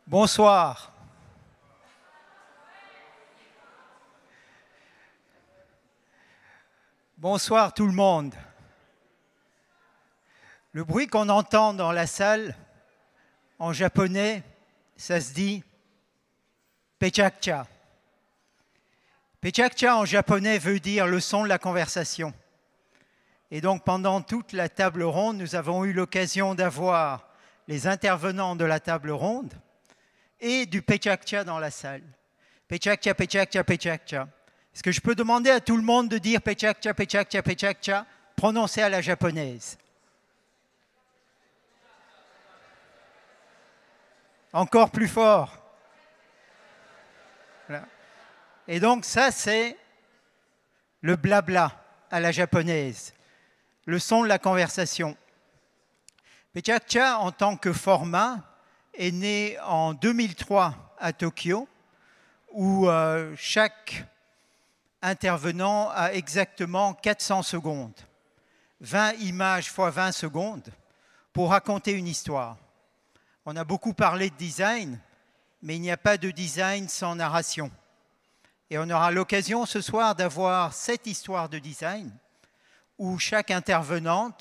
Bonsoir. Bonsoir tout le monde. Le bruit qu'on entend dans la salle, en japonais, ça se dit Pechakcha. Pechakcha en japonais veut dire le son de la conversation. Et donc pendant toute la table ronde, nous avons eu l'occasion d'avoir les intervenants de la table ronde et du Pechakcha dans la salle. Pechakcha, Pechakcha, Pechakcha. Est-ce que je peux demander à tout le monde de dire Pechakcha, Pechakcha, Pechakcha, prononcé à la japonaise? Encore plus fort. Voilà. Et donc ça, c'est le blabla à la japonaise, le son de la conversation. Pechakcha, en tant que format, est né en 2003 à Tokyo, où chaque intervenant a exactement 400 secondes, 20 images fois 20 secondes, pour raconter une histoire. On a beaucoup parlé de design, mais il n'y a pas de design sans narration. Et on aura l'occasion ce soir d'avoir cette histoire de design, où chaque intervenant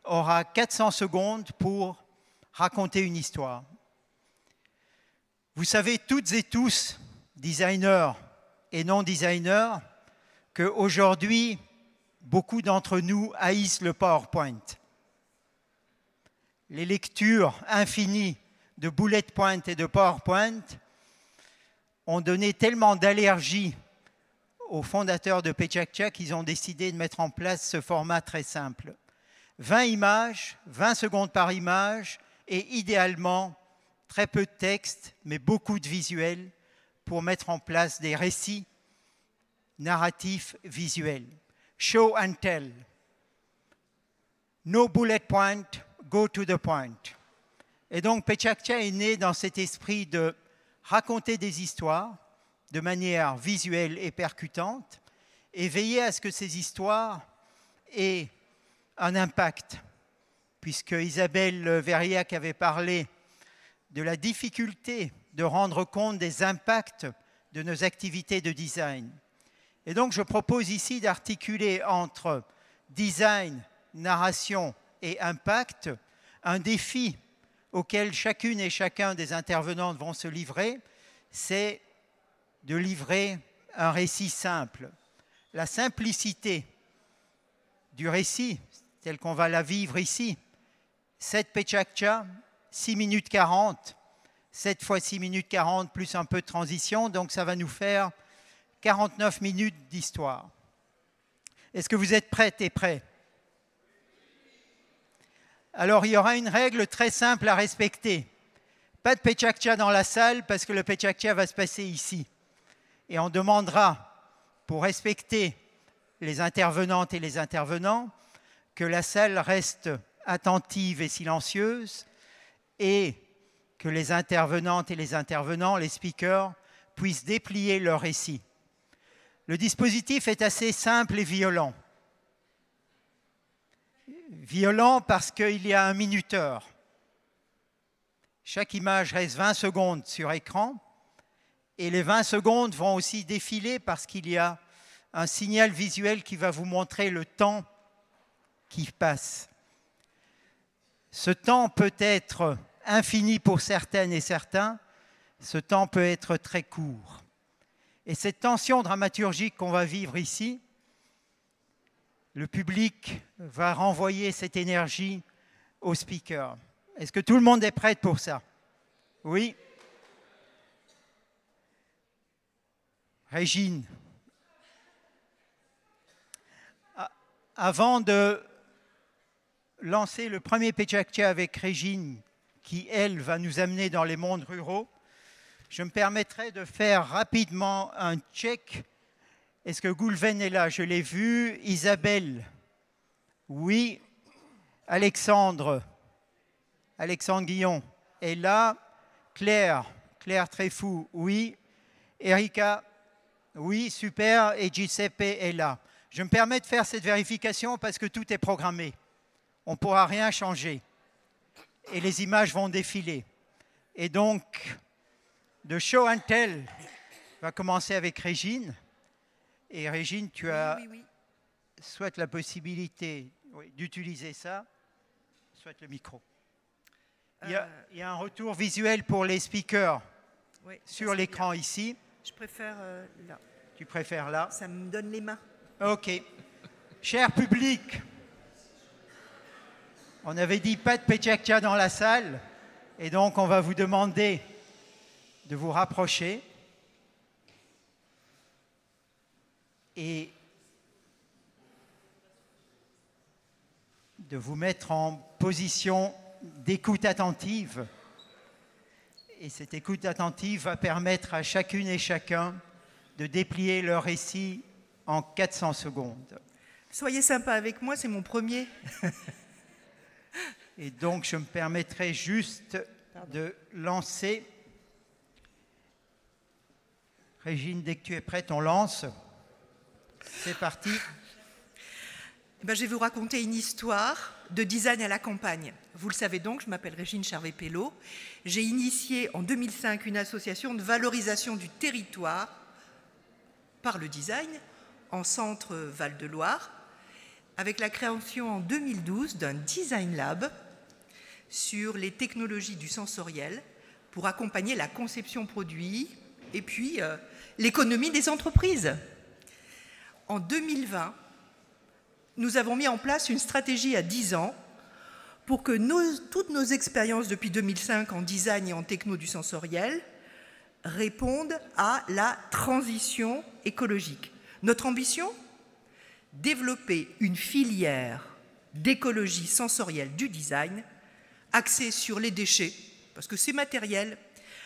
aura 400 secondes pour raconter une histoire. Vous savez toutes et tous, designers et non-designers, qu'aujourd'hui, beaucoup d'entre nous haïssent le PowerPoint. Les lectures infinies de bullet point et de PowerPoint ont donné tellement d'allergie aux fondateurs de Pechakcha qu'ils ont décidé de mettre en place ce format très simple. 20 images, 20 secondes par image et idéalement très peu de texte, mais beaucoup de visuels pour mettre en place des récits narratifs visuels. Show and tell. No bullet point, go to the point. Et donc Pechakcha est né dans cet esprit de raconter des histoires de manière visuelle et percutante et veiller à ce que ces histoires aient un impact, puisque Isabelle Verriac avait parlé de la difficulté de rendre compte des impacts de nos activités de design. Et donc je propose ici d'articuler entre design, narration et impact un défi auquel chacune et chacun des intervenants vont se livrer, c'est de livrer un récit simple. La simplicité du récit, tel qu'on va la vivre ici, 7 Pechakcha, 6 minutes 40, 7 fois 6 minutes 40 plus un peu de transition, donc ça va nous faire 49 minutes d'histoire. Est-ce que vous êtes prêtes et prêts? Alors, il y aura une règle très simple à respecter. Pas de Pechakcha dans la salle parce que le Pechakcha va se passer ici. Et on demandera, pour respecter les intervenantes et les intervenants, que la salle reste attentive et silencieuse et que les intervenantes et les intervenants, les speakers, puissent déplier leur récit. Le dispositif est assez simple et violent. Violent parce qu'il y a un minuteur. Chaque image reste 20 secondes sur écran et les 20 secondes vont aussi défiler parce qu'il y a un signal visuel qui va vous montrer le temps qui passe. Ce temps peut être infini pour certaines et certains, ce temps peut être très court. Et cette tension dramaturgique qu'on va vivre ici, le public va renvoyer cette énergie au speaker. Est-ce que tout le monde est prêt pour ça? Oui? Régine. Avant de lancer le premier Pechakcha avec Régine, qui, elle, va nous amener dans les mondes ruraux, je me permettrai de faire rapidement un check. Est-ce que Goulven est là? Je l'ai vu. Isabelle? Oui. Alexandre Guillon est là. Claire Tréfou? Oui. Erika? Oui, super. Et Giuseppe est là. Je me permets de faire cette vérification parce que tout est programmé. On ne pourra rien changer. Et les images vont défiler. Et donc, de show and tell va commencer avec Régine. Et Régine, tu as soit la possibilité d'utiliser ça, soit le micro. Il y a un retour visuel pour les speakers sur l'écran ici. Je préfère là. Tu préfères là? Ça me donne les mains. OK. Cher public, on avait dit pas de Pechakcha dans la salle, et donc on va vous demander de vous rapprocher et de vous mettre en position d'écoute attentive. Et cette écoute attentive va permettre à chacune et chacun de déplier leur récit en 400 secondes. Soyez sympa avec moi, c'est mon premier. Et donc, je me permettrai juste de lancer. Régine, dès que tu es prête, on lance. C'est parti. Je vais vous raconter une histoire de design à la campagne. Vous le savez donc, je m'appelle Régine Charvet-Pello. J'ai initié en 2005 une association de valorisation du territoire par le design en centre Val-de-Loire, avec la création en 2012 d'un design lab sur les technologies du sensoriel pour accompagner la conception produit et puis l'économie des entreprises. En 2020, nous avons mis en place une stratégie à 10 ans pour que toutes nos expériences depuis 2005 en design et en techno du sensoriel répondent à la transition écologique. Notre ambition ? Développer une filière d'écologie sensorielle du design axée sur les déchets, parce que c'est matériel,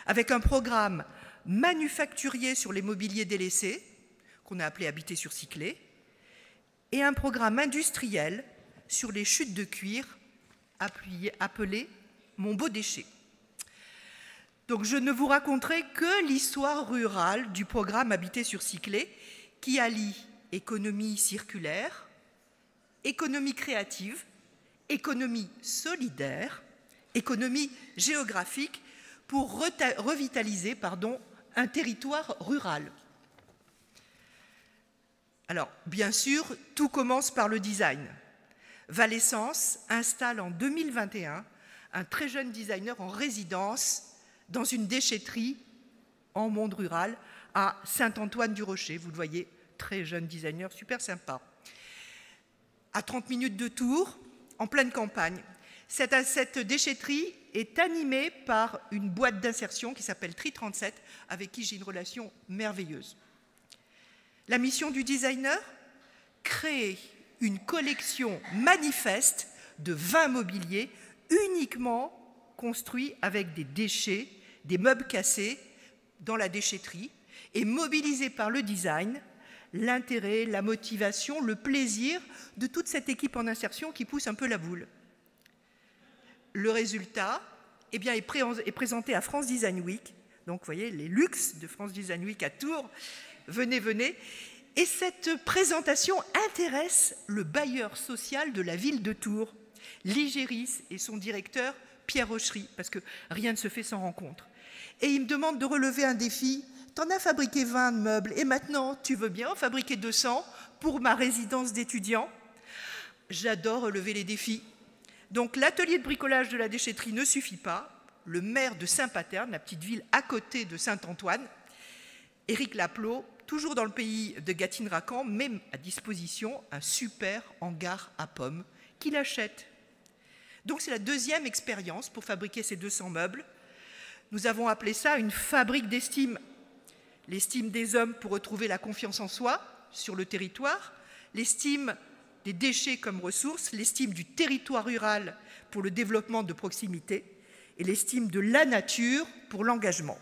avec un programme manufacturier sur les mobiliers délaissés, qu'on a appelé Habiter sur Cyclé, et un programme industriel sur les chutes de cuir appelé Mon beau déchet. Donc je ne vous raconterai que l'histoire rurale du programme Habiter sur Cyclé qui allie économie circulaire, économie créative, économie solidaire, économie géographique pour revitaliser un territoire rural. Alors, bien sûr, tout commence par le design. Valessence installe en 2021 un très jeune designer en résidence dans une déchetterie en monde rural à Saint-Antoine-du-Rocher. Vous le voyez, très jeune designer, super sympa. À 30 minutes de Tours, en pleine campagne. Cette déchetterie est animée par une boîte d'insertion qui s'appelle Tri 37, avec qui j'ai une relation merveilleuse. La mission du designer ? Créer une collection manifeste de 20 mobiliers uniquement construits avec des déchets, des meubles cassés dans la déchetterie et mobilisés par le design, l'intérêt, la motivation, le plaisir de toute cette équipe en insertion qui pousse un peu la boule. Le résultat est présenté à France Design Week. Donc, vous voyez, les luxe de France Design Week à Tours. Venez, venez. Et cette présentation intéresse le bailleur social de la ville de Tours, l'Igéris, et son directeur, Pierre Rochery, parce que rien ne se fait sans rencontre. Et il me demande de relever un défi. T'en as fabriqué 20 de meubles, et maintenant, tu veux bien en fabriquer 200 pour ma résidence d'étudiant ? J'adore relever les défis. Donc, l'atelier de bricolage de la déchetterie ne suffit pas. Le maire de Saint-Paterne, la petite ville à côté de Saint-Antoine, Éric Laplot, toujours dans le pays de Gatine-Racan, met à disposition un super hangar à pommes qu'il achète. Donc c'est la deuxième expérience pour fabriquer ces 200 meubles. Nous avons appelé ça une fabrique d'estime. L'estime des hommes pour retrouver la confiance en soi sur le territoire, l'estime des déchets comme ressources, l'estime du territoire rural pour le développement de proximité et l'estime de la nature pour l'engagement.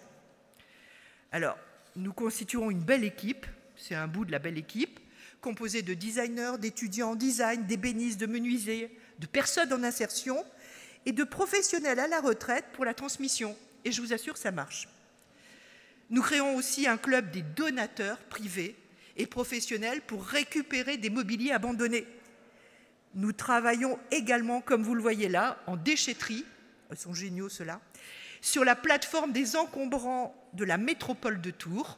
Alors, nous constituons une belle équipe, c'est un bout de la belle équipe, composée de designers, d'étudiants en design, d'ébénistes, de menuisiers, de personnes en insertion et de professionnels à la retraite pour la transmission. Et je vous assure, ça marche. Nous créons aussi un club des donateurs privés et professionnels pour récupérer des mobiliers abandonnés. Nous travaillons également, comme vous le voyez là, en déchetterie, ils sont géniaux ceux-là, sur la plateforme des encombrants de la métropole de Tours.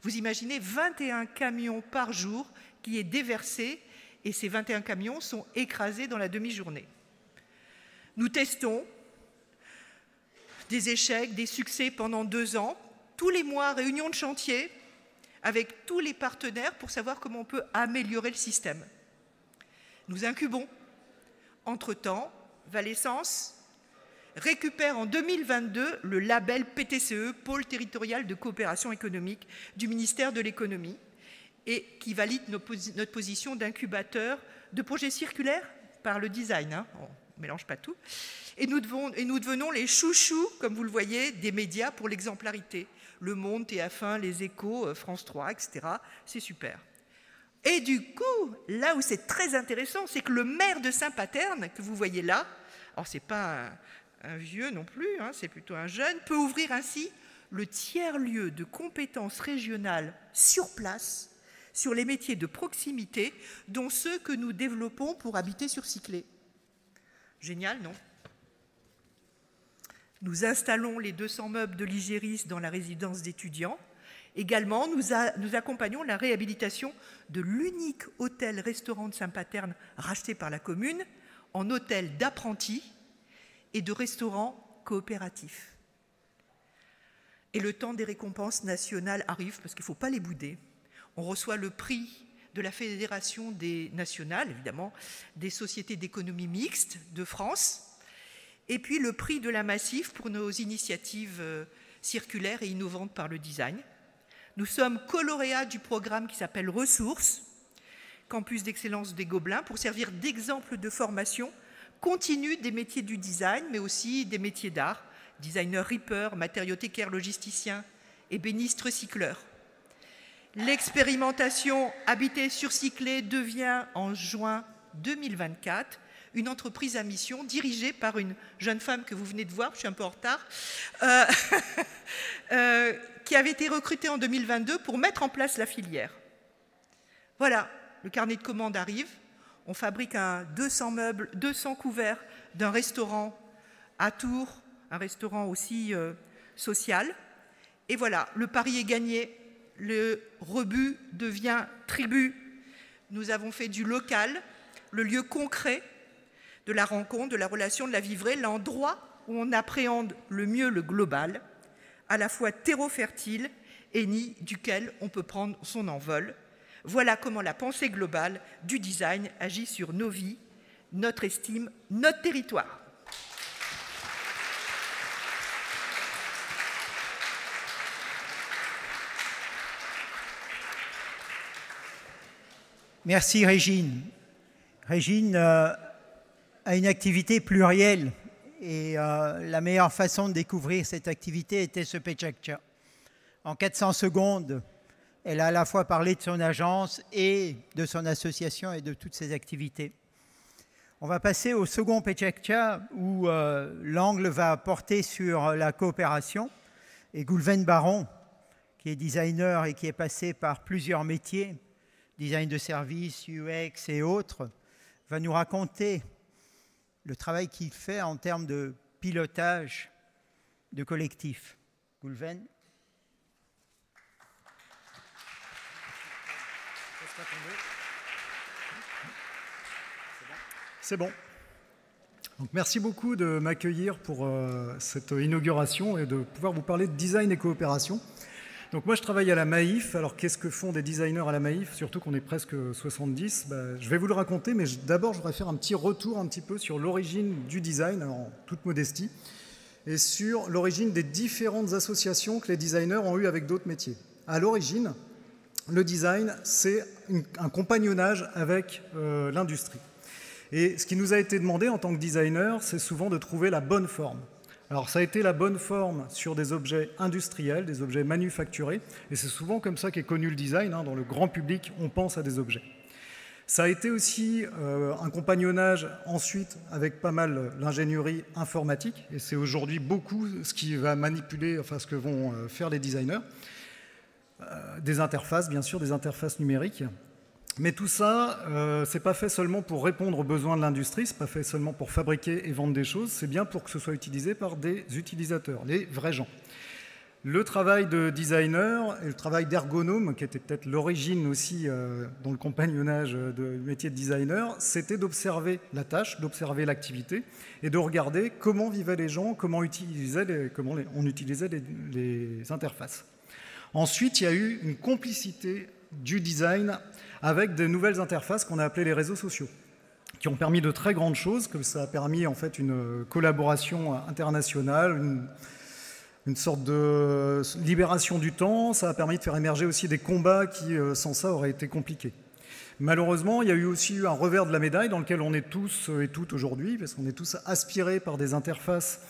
Vous imaginez 21 camions par jour qui est déversé et ces 21 camions sont écrasés dans la demi-journée. Nous testons des échecs, des succès pendant 2 ans, tous les mois, réunion de chantier avec tous les partenaires pour savoir comment on peut améliorer le système. Nous incubons. Entre-temps, Valessence récupère en 2022 le label PTCE, Pôle territorial de coopération économique du ministère de l'économie, et qui valide notre position d'incubateur de projets circulaires par le design. Hein. On ne mélange pas tout. Et nous devenons les chouchous, comme vous le voyez, des médias pour l'exemplarité. Le Monde, TF1, Les Échos, France 3, etc. C'est super. Et du coup, là où c'est très intéressant, c'est que le maire de Saint-Paterne, que vous voyez là, alors ce n'est pas un vieux non plus, hein, c'est plutôt un jeune, peut ouvrir ainsi le tiers-lieu de compétences régionales sur place, sur les métiers de proximité, dont ceux que nous développons pour habiter sur Cyclé. Génial, non ? Nous installons les 200 meubles de l'Igéris dans la résidence d'étudiants. Également, nous accompagnons la réhabilitation de l'unique hôtel-restaurant de Saint-Paterne racheté par la commune en hôtel d'apprentis et de restaurants coopératifs. Et le temps des récompenses nationales arrive parce qu'il ne faut pas les bouder. On reçoit le prix de la Fédération des nationales, évidemment, des sociétés d'économie mixte de France, et puis le prix de la Massif pour nos initiatives circulaires et innovantes par le design. Nous sommes co-lauréats du programme qui s'appelle Ressources, campus d'excellence des Gobelins, pour servir d'exemple de formation continue des métiers du design, mais aussi des métiers d'art, designer ripper, matériothécaire, logisticien, ébéniste recycleur. L'expérimentation Habiter sur Cyclé devient en juin 2024 une entreprise à mission dirigée par une jeune femme que vous venez de voir, je suis un peu en retard, qui avait été recrutée en 2022 pour mettre en place la filière. Voilà, le carnet de commandes arrive. On fabrique 200 meubles, 200 couverts d'un restaurant à Tours, un restaurant aussi social. Et voilà, le pari est gagné. Le rebut devient tribu. Nous avons fait du local le lieu concret de la rencontre, de la relation, de la vivraie, l'endroit où on appréhende le mieux le global, à la fois terreau fertile et nid duquel on peut prendre son envol. Voilà comment la pensée globale du design agit sur nos vies, notre estime, notre territoire. Merci Régine. Régine a une activité plurielle et la meilleure façon de découvrir cette activité était ce Pechakcha. En 400 secondes, elle a à la fois parlé de son agence et de son association et de toutes ses activités. On va passer au second Pechakcha où l'angle va porter sur la coopération. Et Goulven Baron, qui est designer et qui est passé par plusieurs métiers, design de service, UX et autres, va nous raconter le travail qu'il fait en termes de pilotage de collectif. Goulven. C'est bon. Donc, merci beaucoup de m'accueillir pour cette inauguration et de pouvoir vous parler de design et coopération. Donc moi, je travaille à la Maïf. Alors, qu'est-ce que font des designers à la Maïf? Surtout qu'on est presque 70. Je vais vous le raconter, mais d'abord, je voudrais faire un petit retour un petit peu sur l'origine du design, alors, en toute modestie, et sur l'origine des différentes associations que les designers ont eues avec d'autres métiers. À l'origine, le design, c'est un compagnonnage avec l'industrie. Et ce qui nous a été demandé en tant que designer, c'est souvent de trouver la bonne forme. Alors ça a été la bonne forme sur des objets industriels, des objets manufacturés, et c'est souvent comme ça qu'est connu le design, hein, dans le grand public, on pense à des objets. Ça a été aussi un compagnonnage ensuite avec pas mal l'ingénierie informatique, et c'est aujourd'hui beaucoup ce qui va manipuler, enfin ce que vont faire les designers. Des interfaces, bien sûr, des interfaces numériques. Mais tout ça, c'est pas fait seulement pour répondre aux besoins de l'industrie, c'est pas fait seulement pour fabriquer et vendre des choses, c'est bien pour que ce soit utilisé par des utilisateurs, les vrais gens. Le travail de designer et le travail d'ergonome, qui était peut-être l'origine aussi dans le compagnonnage du métier de designer, c'était d'observer la tâche, d'observer l'activité et de regarder comment vivaient les gens, comment on utilisait les interfaces. Ensuite, il y a eu une complicité du design avec de nouvelles interfaces qu'on a appelées les réseaux sociaux, qui ont permis de très grandes choses, que ça a permis en fait une collaboration internationale, une sorte de libération du temps, ça a permis de faire émerger aussi des combats qui, sans ça, auraient été compliqués. Malheureusement, il y a eu aussi un revers de la médaille dans lequel on est tous et toutes aujourd'hui, parce qu'on est tous aspirés par des interfaces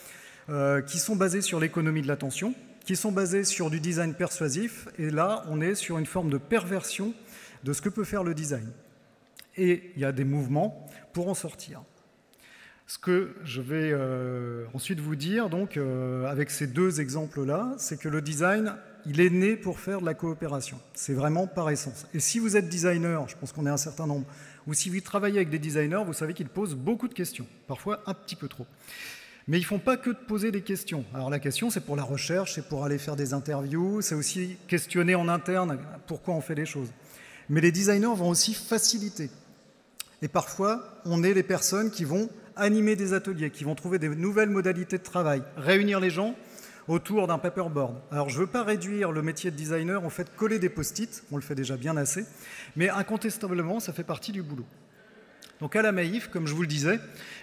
qui sont basées sur l'économie de l'attention, qui sont basées sur du design persuasif, et là, on est sur une forme de perversion de ce que peut faire le design. Et il y a des mouvements pour en sortir. Ce que je vais ensuite vous dire, donc, avec ces deux exemples-là, c'est que le design, il est né pour faire de la coopération. C'est vraiment par essence. Et si vous êtes designer, je pense qu'on est un certain nombre, ou si vous travaillez avec des designers, vous savez qu'ils posent beaucoup de questions, parfois un petit peu trop. Mais ils ne font pas que de poser des questions. Alors la question, c'est pour la recherche, c'est pour aller faire des interviews, c'est aussi questionner en interne pourquoi on fait les choses. Mais les designers vont aussi faciliter. Et parfois, on est les personnes qui vont animer des ateliers, qui vont trouver des nouvelles modalités de travail, réunir les gens autour d'un paperboard. Alors, je ne veux pas réduire le métier de designer au fait de coller des post-it, on le fait déjà bien assez, mais incontestablement, ça fait partie du boulot. Donc à la Maïf, comme je vous le disais,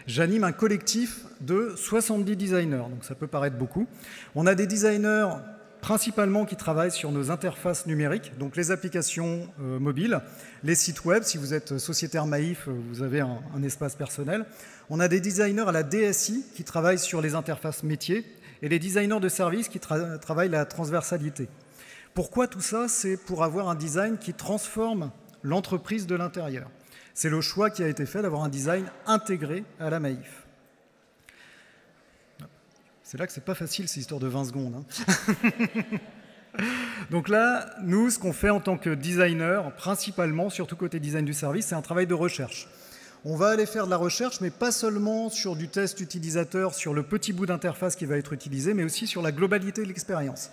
j'anime un collectif de 70 designers, donc ça peut paraître beaucoup. On a des designers principalement qui travaillent sur nos interfaces numériques, donc les applications mobiles, les sites web. Si vous êtes sociétaire Maïf, vous avez un espace personnel. On a des designers à la DSI qui travaillent sur les interfaces métiers et les designers de services qui travaillent la transversalité. Pourquoi tout ça? C'est pour avoir un design qui transforme l'entreprise de l'intérieur. C'est le choix qui a été fait d'avoir un design intégré à la Maïf. C'est là que c'est pas facile, cette histoire de 20 secondes. Hein. Donc là, nous, ce qu'on fait en tant que designer, principalement, surtout côté design du service, c'est un travail de recherche. On va aller faire de la recherche, mais pas seulement sur du test utilisateur, sur le petit bout d'interface qui va être utilisé, mais aussi sur la globalité de l'expérience.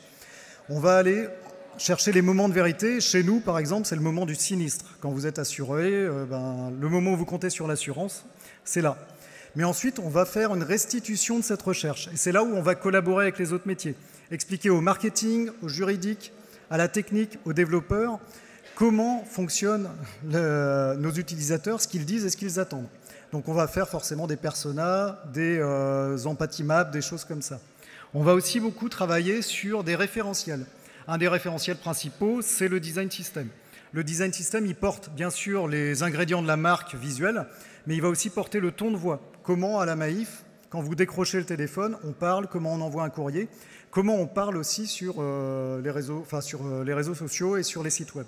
On va aller chercher les moments de vérité. Chez nous, par exemple, c'est le moment du sinistre. Quand vous êtes assuré, le moment où vous comptez sur l'assurance, c'est là. Mais ensuite, on va faire une restitution de cette recherche. Et c'est là où on va collaborer avec les autres métiers. Expliquer au marketing, au juridique, à la technique, aux développeurs, comment fonctionnent nos utilisateurs, ce qu'ils disent et ce qu'ils attendent. Donc on va faire forcément des personas, des empathy maps, des choses comme ça. On va aussi beaucoup travailler sur des référentiels. Un des référentiels principaux, c'est le design system. Le design system, il porte bien sûr les ingrédients de la marque visuelle, mais il va aussi porter le ton de voix. Comment à la Maïf, quand vous décrochez le téléphone, on parle, comment on envoie un courrier, comment on parle aussi sur les réseaux sociaux et sur les sites web.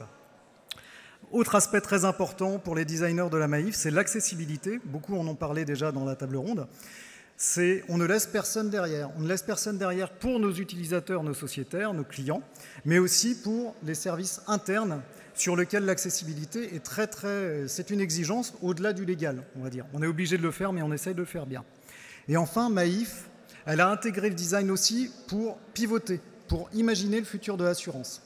Autre aspect très important pour les designers de la Maïf, c'est l'accessibilité. Beaucoup en ont parlé déjà dans la table ronde. On ne laisse personne derrière. On ne laisse personne derrière pour nos utilisateurs, nos sociétaires, nos clients, mais aussi pour les services internes sur lesquels l'accessibilité est c'est une exigence au-delà du légal, on va dire. On est obligé de le faire, mais on essaye de le faire bien. Et enfin, Maïf, elle a intégré le design aussi pour pivoter, pour imaginer le futur de l'assurance.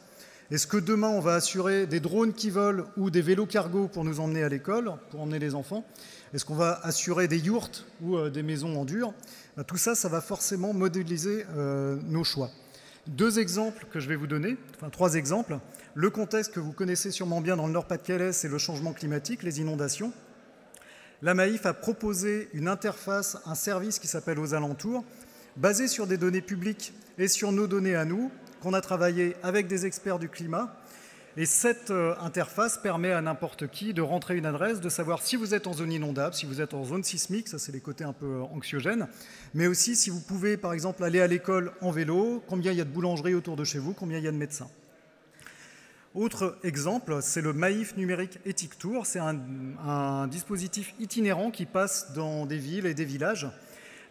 Est-ce que demain, on va assurer des drones qui volent ou des vélos cargo pour nous emmener à l'école, pour emmener les enfants? Est-ce qu'on va assurer des yurts ou des maisons en dur? Tout ça, ça va forcément modéliser nos choix. 2 exemples que je vais vous donner, enfin 3 exemples. Le contexte que vous connaissez sûrement bien dans le Nord-Pas-de-Calais, c'est le changement climatique, les inondations. La Maïf a proposé une interface, un service qui s'appelle Aux Alentours, basé sur des données publiques et sur nos données à nous, qu'on a travaillé avec des experts du climat. Et cette interface permet à n'importe qui de rentrer une adresse, de savoir si vous êtes en zone inondable, si vous êtes en zone sismique, ça c'est les côtés un peu anxiogènes, mais aussi si vous pouvez par exemple aller à l'école en vélo, combien il y a de boulangeries autour de chez vous, combien il y a de médecins. Autre exemple, c'est le Maïf numérique Ethic Tour, c'est un dispositif itinérant qui passe dans des villes et des villages,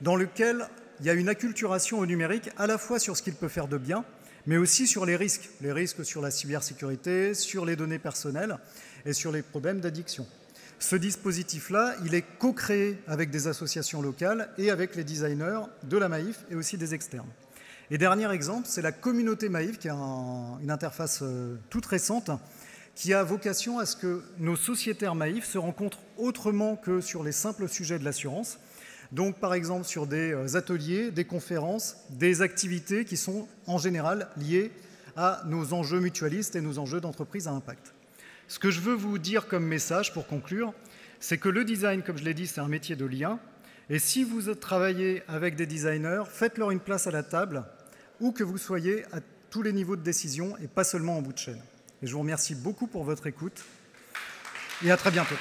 dans lequel il y a une acculturation au numérique à la fois sur ce qu'il peut faire de bien, mais aussi sur les risques sur la cybersécurité, sur les données personnelles et sur les problèmes d'addiction. Ce dispositif-là, il est co-créé avec des associations locales et avec les designers de la Maïf et aussi des externes. Et dernier exemple, c'est la communauté Maïf, qui a une interface toute récente, qui a vocation à ce que nos sociétaires Maïf se rencontrent autrement que sur les simples sujets de l'assurance. Donc, par exemple, sur des ateliers, des conférences, des activités qui sont en général liées à nos enjeux mutualistes et nos enjeux d'entreprise à impact. Ce que je veux vous dire comme message pour conclure, c'est que le design, comme je l'ai dit, c'est un métier de lien. Et si vous travaillez avec des designers, faites-leur une place à la table, où que vous soyez à tous les niveaux de décision et pas seulement en bout de chaîne. Et je vous remercie beaucoup pour votre écoute et à très bientôt.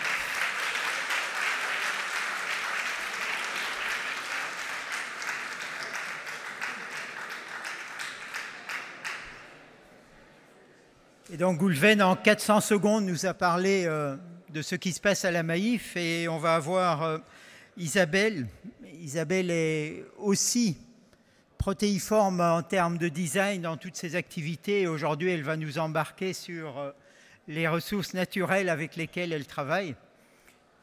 Et donc Goulven, en 400 secondes, nous a parlé de ce qui se passe à la Maïf et on va avoir Isabelle. Isabelle est aussi protéiforme en termes de design dans toutes ses activités. Aujourd'hui, elle va nous embarquer sur les ressources naturelles avec lesquelles elle travaille.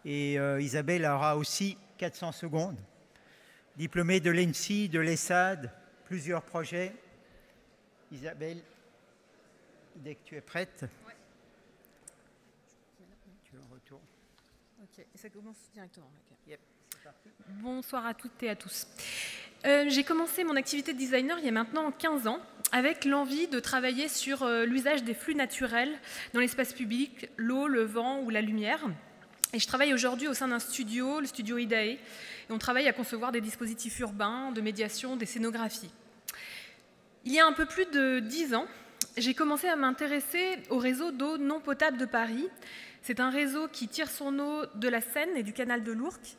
Et Isabelle aura aussi 400 secondes. Diplômée de l'ENSI, de l'ESSAD, plusieurs projets. Isabelle, dès que tu es prête. Ouais. Tu es en retour. Ok, et ça commence directement. Okay. Yep, c'est parti. Bonsoir à toutes et à tous. J'ai commencé mon activité de designer il y a maintenant 15 ans avec l'envie de travailler sur l'usage des flux naturels dans l'espace public, l'eau, le vent ou la lumière. Et je travaille aujourd'hui au sein d'un studio, le studio IDAE, et on travaille à concevoir des dispositifs urbains, de médiation, des scénographies. Il y a un peu plus de 10 ans, j'ai commencé à m'intéresser au réseau d'eau non potable de Paris. C'est un réseau qui tire son eau de la Seine et du canal de l'Ourcq,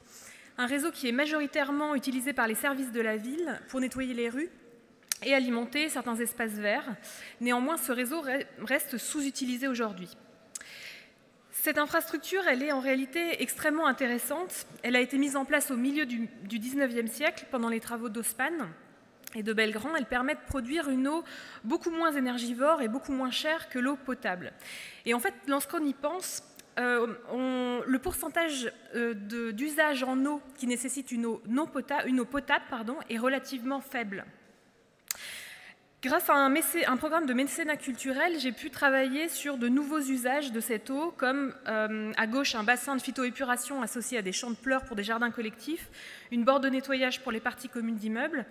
un réseau qui est majoritairement utilisé par les services de la ville pour nettoyer les rues et alimenter certains espaces verts. Néanmoins, ce réseau reste sous-utilisé aujourd'hui. Cette infrastructure, elle est en réalité extrêmement intéressante. Elle a été mise en place au milieu du 19e siècle pendant les travaux d'Haussmann et de Belgrand. Elle permet de produire une eau beaucoup moins énergivore et beaucoup moins chère que l'eau potable. Et en fait, lorsqu'on y pense, le pourcentage d'usage en eau qui nécessite une eau potable est relativement faible. Grâce à un programme de mécénat culturel, j'ai pu travailler sur de nouveaux usages de cette eau, comme à gauche un bassin de phytoépuration associé à des champs de pleurs pour des jardins collectifs, une borde de nettoyage pour les parties communes d'immeubles,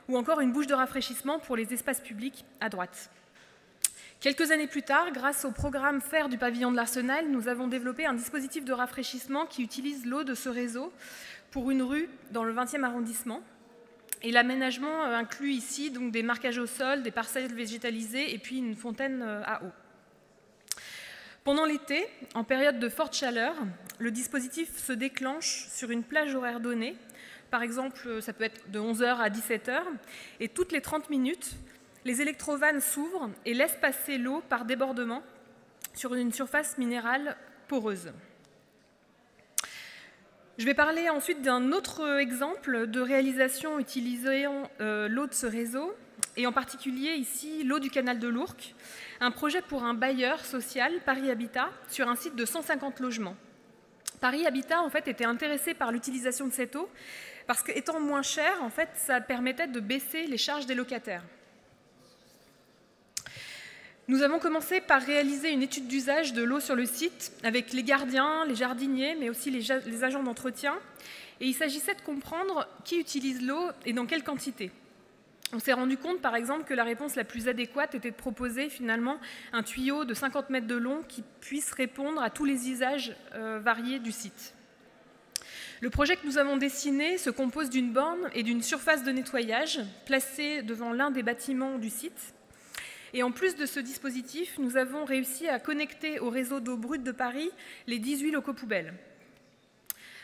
ou encore une bouche de rafraîchissement pour les espaces publics à droite. Quelques années plus tard, grâce au programme FAIR du pavillon de l'Arsenal, nous avons développé un dispositif de rafraîchissement qui utilise l'eau de ce réseau pour une rue dans le 20e arrondissement. Et l'aménagement inclut ici donc des marquages au sol, des parcelles végétalisées et puis une fontaine à eau. Pendant l'été, en période de forte chaleur, le dispositif se déclenche sur une plage horaire donnée. Par exemple, ça peut être de 11h à 17h. Et toutes les 30 minutes, les électrovannes s'ouvrent et laissent passer l'eau par débordement sur une surface minérale poreuse. Je vais parler ensuite d'un autre exemple de réalisation utilisant l'eau de ce réseau, et en particulier ici l'eau du canal de l'Ourcq, un projet pour un bailleur social, Paris Habitat, sur un site de 150 logements. Paris Habitat en fait, était intéressé par l'utilisation de cette eau parce qu'étant moins cher, en fait, ça permettait de baisser les charges des locataires. Nous avons commencé par réaliser une étude d'usage de l'eau sur le site avec les gardiens, les jardiniers, mais aussi les agents d'entretien. Et il s'agissait de comprendre qui utilise l'eau et dans quelle quantité. On s'est rendu compte, par exemple, que la réponse la plus adéquate était de proposer finalement un tuyau de 50 mètres de long qui puisse répondre à tous les usages variés du site. Le projet que nous avons dessiné se compose d'une borne et d'une surface de nettoyage placée devant l'un des bâtiments du site. Et en plus de ce dispositif, nous avons réussi à connecter au réseau d'eau brute de Paris les 18 locaux poubelles.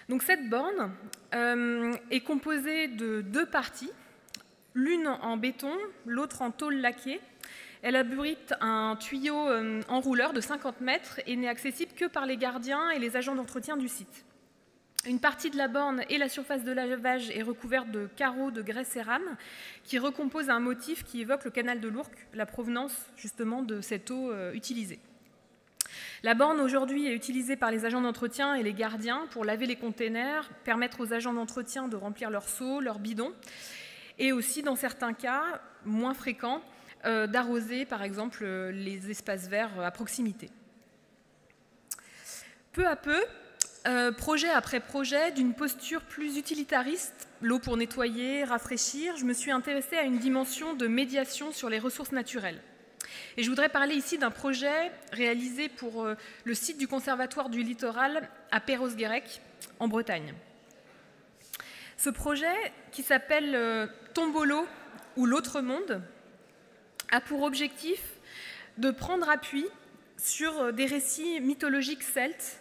Donc cette borne est composée de 2 parties, l'une en béton, l'autre en tôle laquée. Elle abrite un tuyau enrouleur de 50 mètres et n'est accessible que par les gardiens et les agents d'entretien du site. Une partie de la borne et la surface de lavage est recouverte de carreaux de grès cérame qui recomposent un motif qui évoque le canal de l'Ourcq, la provenance justement de cette eau utilisée. La borne aujourd'hui est utilisée par les agents d'entretien et les gardiens pour laver les containers, permettre aux agents d'entretien de remplir leurs seaux, leurs bidons, et aussi dans certains cas moins fréquents, d'arroser par exemple les espaces verts à proximité. Peu à peu, projet après projet, d'une posture plus utilitariste, l'eau pour nettoyer, rafraîchir, je me suis intéressée à une dimension de médiation sur les ressources naturelles. Et je voudrais parler ici d'un projet réalisé pour le site du Conservatoire du Littoral à Perros-Guirec, en Bretagne. Ce projet, qui s'appelle Tombolo ou l'autre monde, a pour objectif de prendre appui sur des récits mythologiques celtes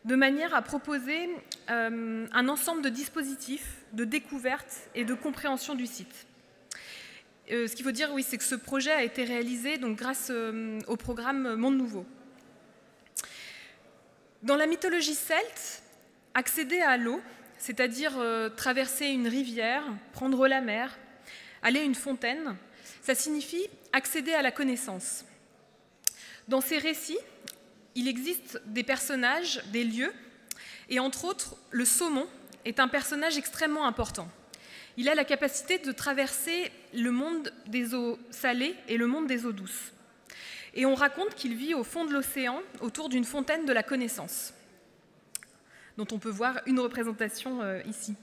de manière à proposer un ensemble de dispositifs de découverte et de compréhension du site. Ce qu'il faut dire, oui, c'est que ce projet a été réalisé donc, grâce au programme Monde Nouveau. Dans la mythologie celte, accéder à l'eau, c'est-à-dire traverser une rivière, prendre la mer, aller à une fontaine, ça signifie accéder à la connaissance. Dans ces récits, il existe des personnages, des lieux, et entre autres, le saumon est un personnage extrêmement important. Il a la capacité de traverser le monde des eaux salées et le monde des eaux douces. Et on raconte qu'il vit au fond de l'océan, autour d'une fontaine de la connaissance, dont on peut voir une représentation ici.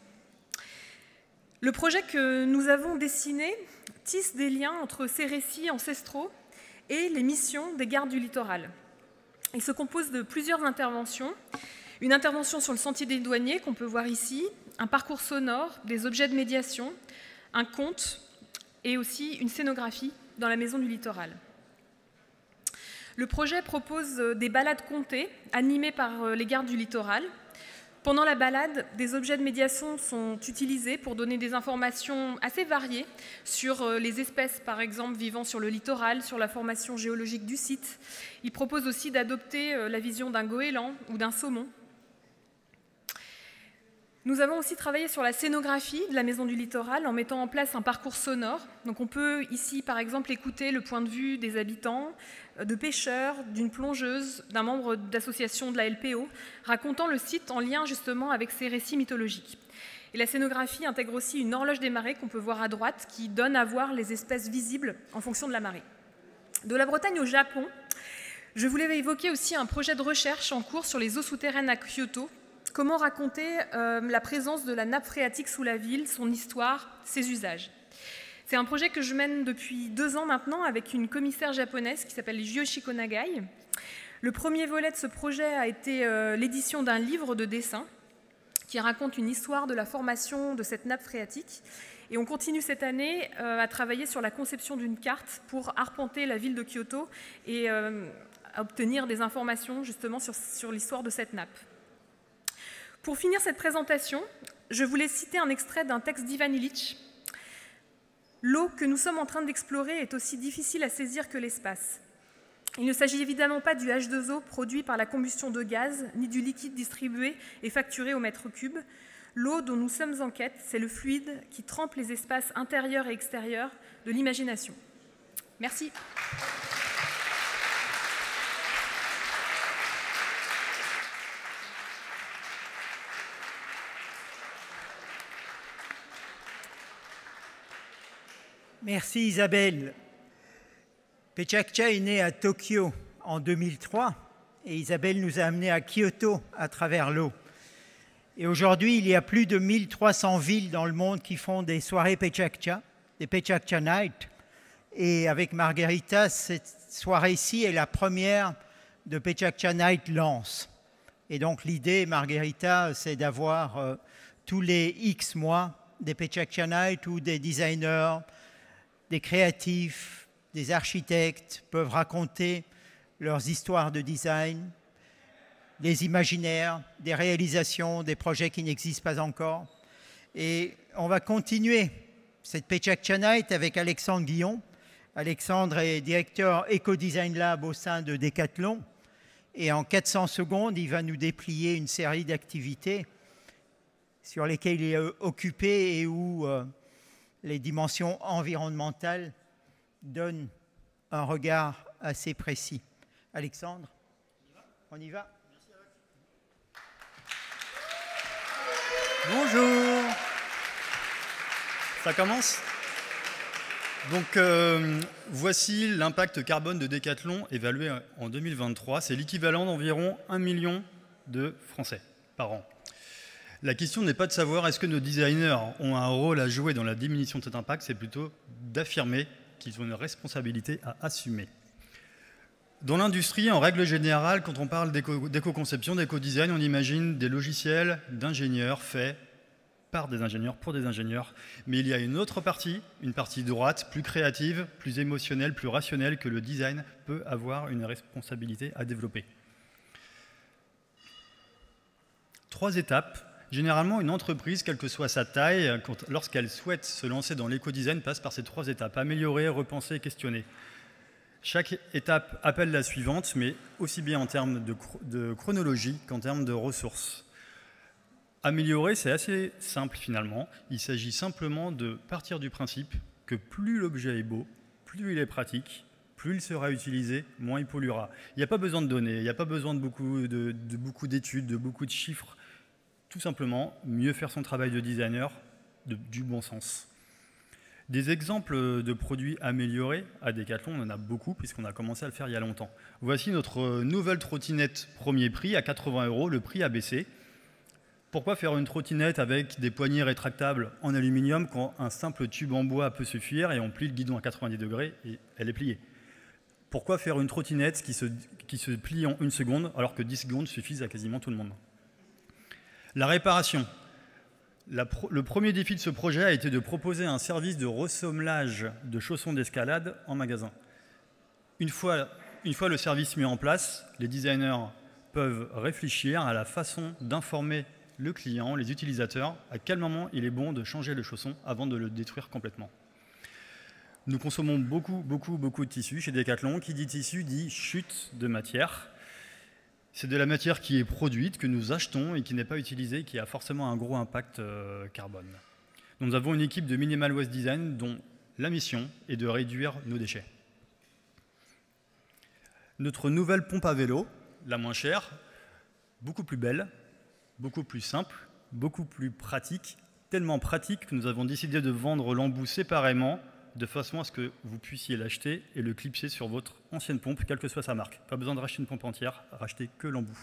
Le projet que nous avons dessiné tisse des liens entre ces récits ancestraux et les missions des gardes du littoral. Il se compose de plusieurs interventions. Une intervention sur le sentier des douaniers qu'on peut voir ici, un parcours sonore, des objets de médiation, un conte et aussi une scénographie dans la maison du littoral. Le projet propose des balades contées animées par les gardes du littoral. Pendant la balade, des objets de médiation sont utilisés pour donner des informations assez variées sur les espèces, par exemple, vivant sur le littoral, sur la formation géologique du site. Il propose aussi d'adopter la vision d'un goéland ou d'un saumon. Nous avons aussi travaillé sur la scénographie de la Maison du Littoral en mettant en place un parcours sonore. Donc on peut ici, par exemple, écouter le point de vue des habitants, de pêcheurs, d'une plongeuse, d'un membre d'association de la LPO, racontant le site en lien justement avec ces récits mythologiques. Et la scénographie intègre aussi une horloge des marées qu'on peut voir à droite, qui donne à voir les espèces visibles en fonction de la marée. De la Bretagne au Japon, je voulais évoquer aussi un projet de recherche en cours sur les eaux souterraines à Kyoto. Comment raconter la présence de la nappe phréatique sous la ville, son histoire, ses usages. C'est un projet que je mène depuis 2 ans maintenant avec une commissaire japonaise qui s'appelle Yoshiko Nagai. Le premier volet de ce projet a été l'édition d'un livre de dessin qui raconte une histoire de la formation de cette nappe phréatique. Et on continue cette année à travailler sur la conception d'une carte pour arpenter la ville de Kyoto et à obtenir des informations justement sur l'histoire de cette nappe. Pour finir cette présentation, je voulais citer un extrait d'un texte d'Ivan Illich. « L'eau que nous sommes en train d'explorer est aussi difficile à saisir que l'espace. Il ne s'agit évidemment pas du H2O produit par la combustion de gaz, ni du liquide distribué et facturé au mètre cube. L'eau dont nous sommes en quête, c'est le fluide qui trempe les espaces intérieurs et extérieurs de l'imagination. » Merci. Merci Isabelle. Pechakucha est née à Tokyo en 2003 et Isabelle nous a amenés à Kyoto à travers l'eau. Et aujourd'hui, il y a plus de 1300 villes dans le monde qui font des soirées Pechakucha, des Pechakucha Night. Et avec Margarita, cette soirée-ci est la première de Pechakucha Night Lens. Et donc l'idée, Margarita, c'est d'avoir tous les X mois des Pechakucha Night où des designers, des créatifs, des architectes peuvent raconter leurs histoires de design, des imaginaires, des réalisations, des projets qui n'existent pas encore. Et on va continuer cette Pechakucha Night avec Alexandre Guillon. Alexandre est directeur Eco-Design Lab au sein de Decathlon. Et en 400 secondes, il va nous déplier une série d'activités sur lesquels il est occupé et où les dimensions environnementales donnent un regard assez précis. Alexandre, on y va? Bonjour. Ça commence? Donc, voici l'impact carbone de Decathlon évalué en 2023. C'est l'équivalent d'environ 1 million de Français par an. La question n'est pas de savoir est-ce que nos designers ont un rôle à jouer dans la diminution de cet impact, c'est plutôt d'affirmer qu'ils ont une responsabilité à assumer. Dans l'industrie, en règle générale, quand on parle d'éco-conception, d'éco-design, on imagine des logiciels d'ingénieurs faits par des ingénieurs, pour des ingénieurs. Mais il y a une autre partie, une partie droite, plus créative, plus émotionnelle, plus rationnelle, que le design peut avoir une responsabilité à développer. 3 étapes. Généralement, une entreprise, quelle que soit sa taille, lorsqu'elle souhaite se lancer dans l'éco-design, passe par ces 3 étapes. Améliorer, repenser, questionner. Chaque étape appelle la suivante, mais aussi bien en termes de chronologie qu'en termes de ressources. Améliorer, c'est assez simple finalement. Il s'agit simplement de partir du principe que plus l'objet est beau, plus il est pratique, plus il sera utilisé, moins il polluera. Il n'y a pas besoin de données, il n'y a pas besoin de beaucoup d'études, de beaucoup de chiffres. Tout simplement, mieux faire son travail de designer, du bon sens. Des exemples de produits améliorés à Decathlon, on en a beaucoup puisqu'on a commencé à le faire il y a longtemps. Voici notre nouvelle trottinette premier prix à 80 €, le prix a baissé. Pourquoi faire une trottinette avec des poignées rétractables en aluminium quand un simple tube en bois peut suffire et on plie le guidon à 90 degrés et elle est pliée? Pourquoi faire une trottinette qui se plie en 1 seconde alors que 10 secondes suffisent à quasiment tout le monde? La réparation. Le premier défi de ce projet a été de proposer un service de ressemblage de chaussons d'escalade en magasin. Une fois le service mis en place, les designers peuvent réfléchir à la façon d'informer le client, les utilisateurs, à quel moment il est bon de changer le chausson avant de le détruire complètement. Nous consommons beaucoup de tissus chez Decathlon. Qui dit tissu dit chute de matière. C'est de la matière qui est produite, que nous achetons et qui n'est pas utilisée, qui a forcément un gros impact carbone. Nous avons une équipe de Minimal Waste Design dont la mission est de réduire nos déchets. Notre nouvelle pompe à vélo, la moins chère, beaucoup plus belle, beaucoup plus simple, beaucoup plus pratique, tellement pratique que nous avons décidé de vendre l'embout séparément de façon à ce que vous puissiez l'acheter et le clipser sur votre ancienne pompe, quelle que soit sa marque. Pas besoin de racheter une pompe entière, rachetez que l'embout.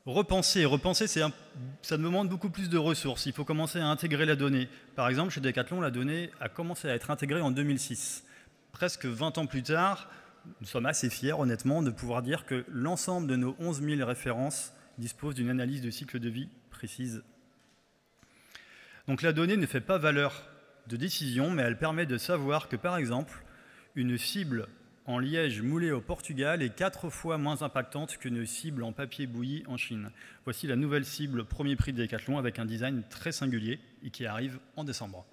Repenser, ça demande beaucoup plus de ressources. Il faut commencer à intégrer la donnée. Par exemple, chez Decathlon, la donnée a commencé à être intégrée en 2006. Presque 20 ans plus tard, nous sommes assez fiers, honnêtement, de pouvoir dire que l'ensemble de nos 11 000 références dispose d'une analyse de cycle de vie précise. Donc la donnée ne fait pas valeur de décision, mais elle permet de savoir que, par exemple, une cible en liège moulé au Portugal est 4 fois moins impactante qu'une cible en papier bouilli en Chine. Voici la nouvelle cible premier prix de Decathlon avec un design très singulier et qui arrive en décembre.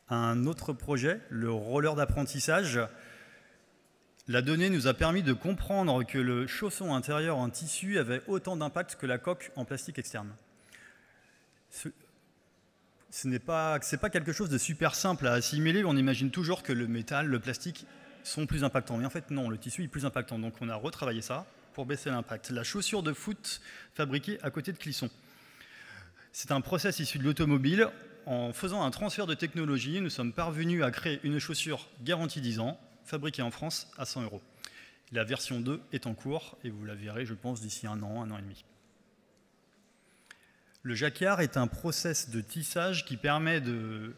Un autre projet, le roller d'apprentissage. La donnée nous a permis de comprendre que le chausson intérieur en tissu avait autant d'impact que la coque en plastique externe. Ce n'est pas quelque chose de super simple à assimiler. On imagine toujours que le métal, le plastique sont plus impactants. Mais en fait, non, le tissu est plus impactant. Donc on a retravaillé ça pour baisser l'impact. La chaussure de foot fabriquée à côté de Clisson. C'est un process issu de l'automobile. En faisant un transfert de technologie, nous sommes parvenus à créer une chaussure garantie 10 ans, fabriquée en France à 100 €. La version 2 est en cours et vous la verrez, je pense, d'ici 1 an et demi. Le jacquard est un process de tissage qui permet de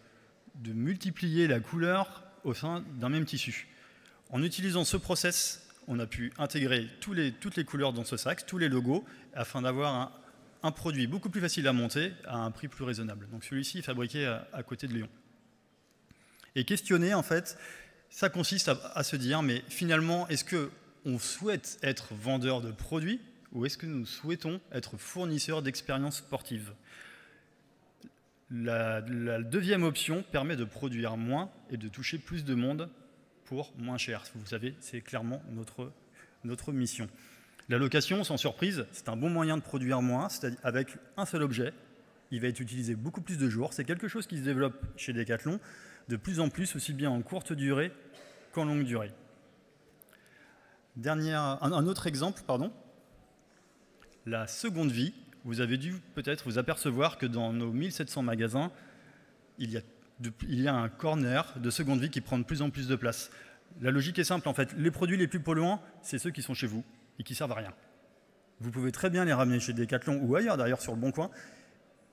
multiplier la couleur au sein d'un même tissu. En utilisant ce process, on a pu intégrer toutes les couleurs dans ce sac, tous les logos, afin d'avoir un produit beaucoup plus facile à monter à un prix plus raisonnable. Donc celui-ci est fabriqué à côté de Lyon. Et questionner, en fait, ça consiste à se dire, mais finalement, est-ce qu'on souhaite être vendeur de produits ou est-ce que nous souhaitons être fournisseurs d'expériences sportives? La deuxième option permet de produire moins et de toucher plus de monde pour moins cher. Vous savez, c'est clairement notre mission. La location, sans surprise, c'est un bon moyen de produire moins, c'est-à-dire avec un seul objet. Il va être utilisé beaucoup plus de jours. C'est quelque chose qui se développe chez Decathlon de plus en plus, aussi bien en courte durée qu'en longue durée. Un autre exemple, la seconde vie. Vous avez dû peut-être vous apercevoir que dans nos 1700 magasins, il y a un corner de seconde vie qui prend de plus en plus de place. La logique est simple, en fait. Les produits les plus polluants, c'est ceux qui sont chez vous et qui servent à rien. Vous pouvez très bien les ramener chez Decathlon ou ailleurs, d'ailleurs sur le Bon Coin,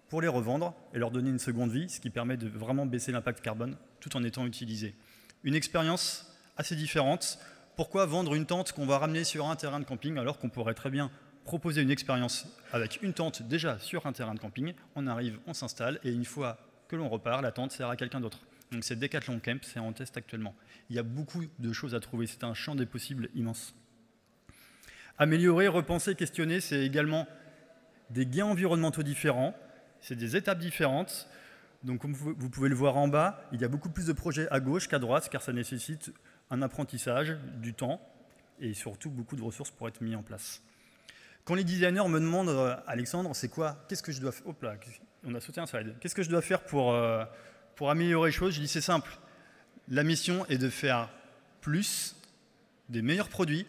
pour les revendre et leur donner une seconde vie, ce qui permet de vraiment baisser l'impact carbone tout en étant utilisé. Une expérience assez différente. Pourquoi vendre une tente qu'on va ramener sur un terrain de camping alors qu'on pourrait très bien proposer une expérience avec une tente déjà sur un terrain de camping? On arrive, on s'installe et une fois que l'on repart, la tente sert à quelqu'un d'autre. Donc c'est Decathlon Camp, c'est en test actuellement. Il y a beaucoup de choses à trouver, c'est un champ des possibles immense. Améliorer, repenser, questionner, c'est également des gains environnementaux différents, c'est des étapes différentes. Donc comme vous pouvez le voir en bas, il y a beaucoup plus de projets à gauche qu'à droite, car ça nécessite un apprentissage, du temps, et surtout beaucoup de ressources pour être mis en place. Quand les designers me demandent, Alexandre, c'est quoi? Qu'est-ce que je dois faire? Hop là, on a sauté un slide. Qu'est-ce que je dois faire pour améliorer les choses? Je dis c'est simple. La mission est de faire plus, des meilleurs produits,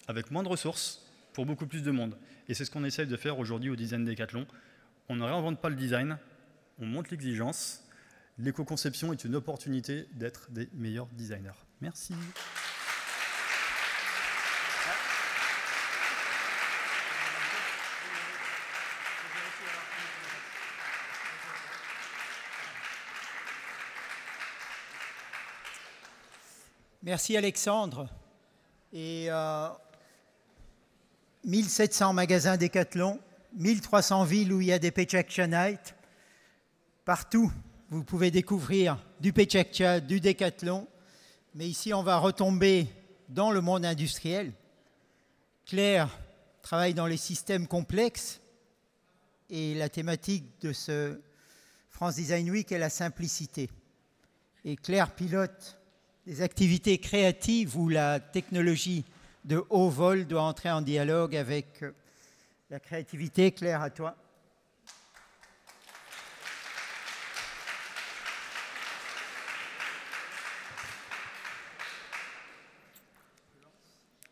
avec moins de ressources, pour beaucoup plus de monde. Et c'est ce qu'on essaye de faire aujourd'hui au Design Decathlon. On ne réinvente pas le design, on monte l'exigence. L'éco-conception est une opportunité d'être des meilleurs designers. Merci. Merci Alexandre. Et 1700 magasins Decathlon, 1300 villes où il y a des Pechactianites. Partout, vous pouvez découvrir du Pechactia, du Decathlon. Mais ici, on va retomber dans le monde industriel. Claire travaille dans les systèmes complexes. Et la thématique de ce France Design Week est la simplicité. Et Claire pilote des activités créatives où la technologie de haut vol doit entrer en dialogue avec la créativité. Claire, à toi.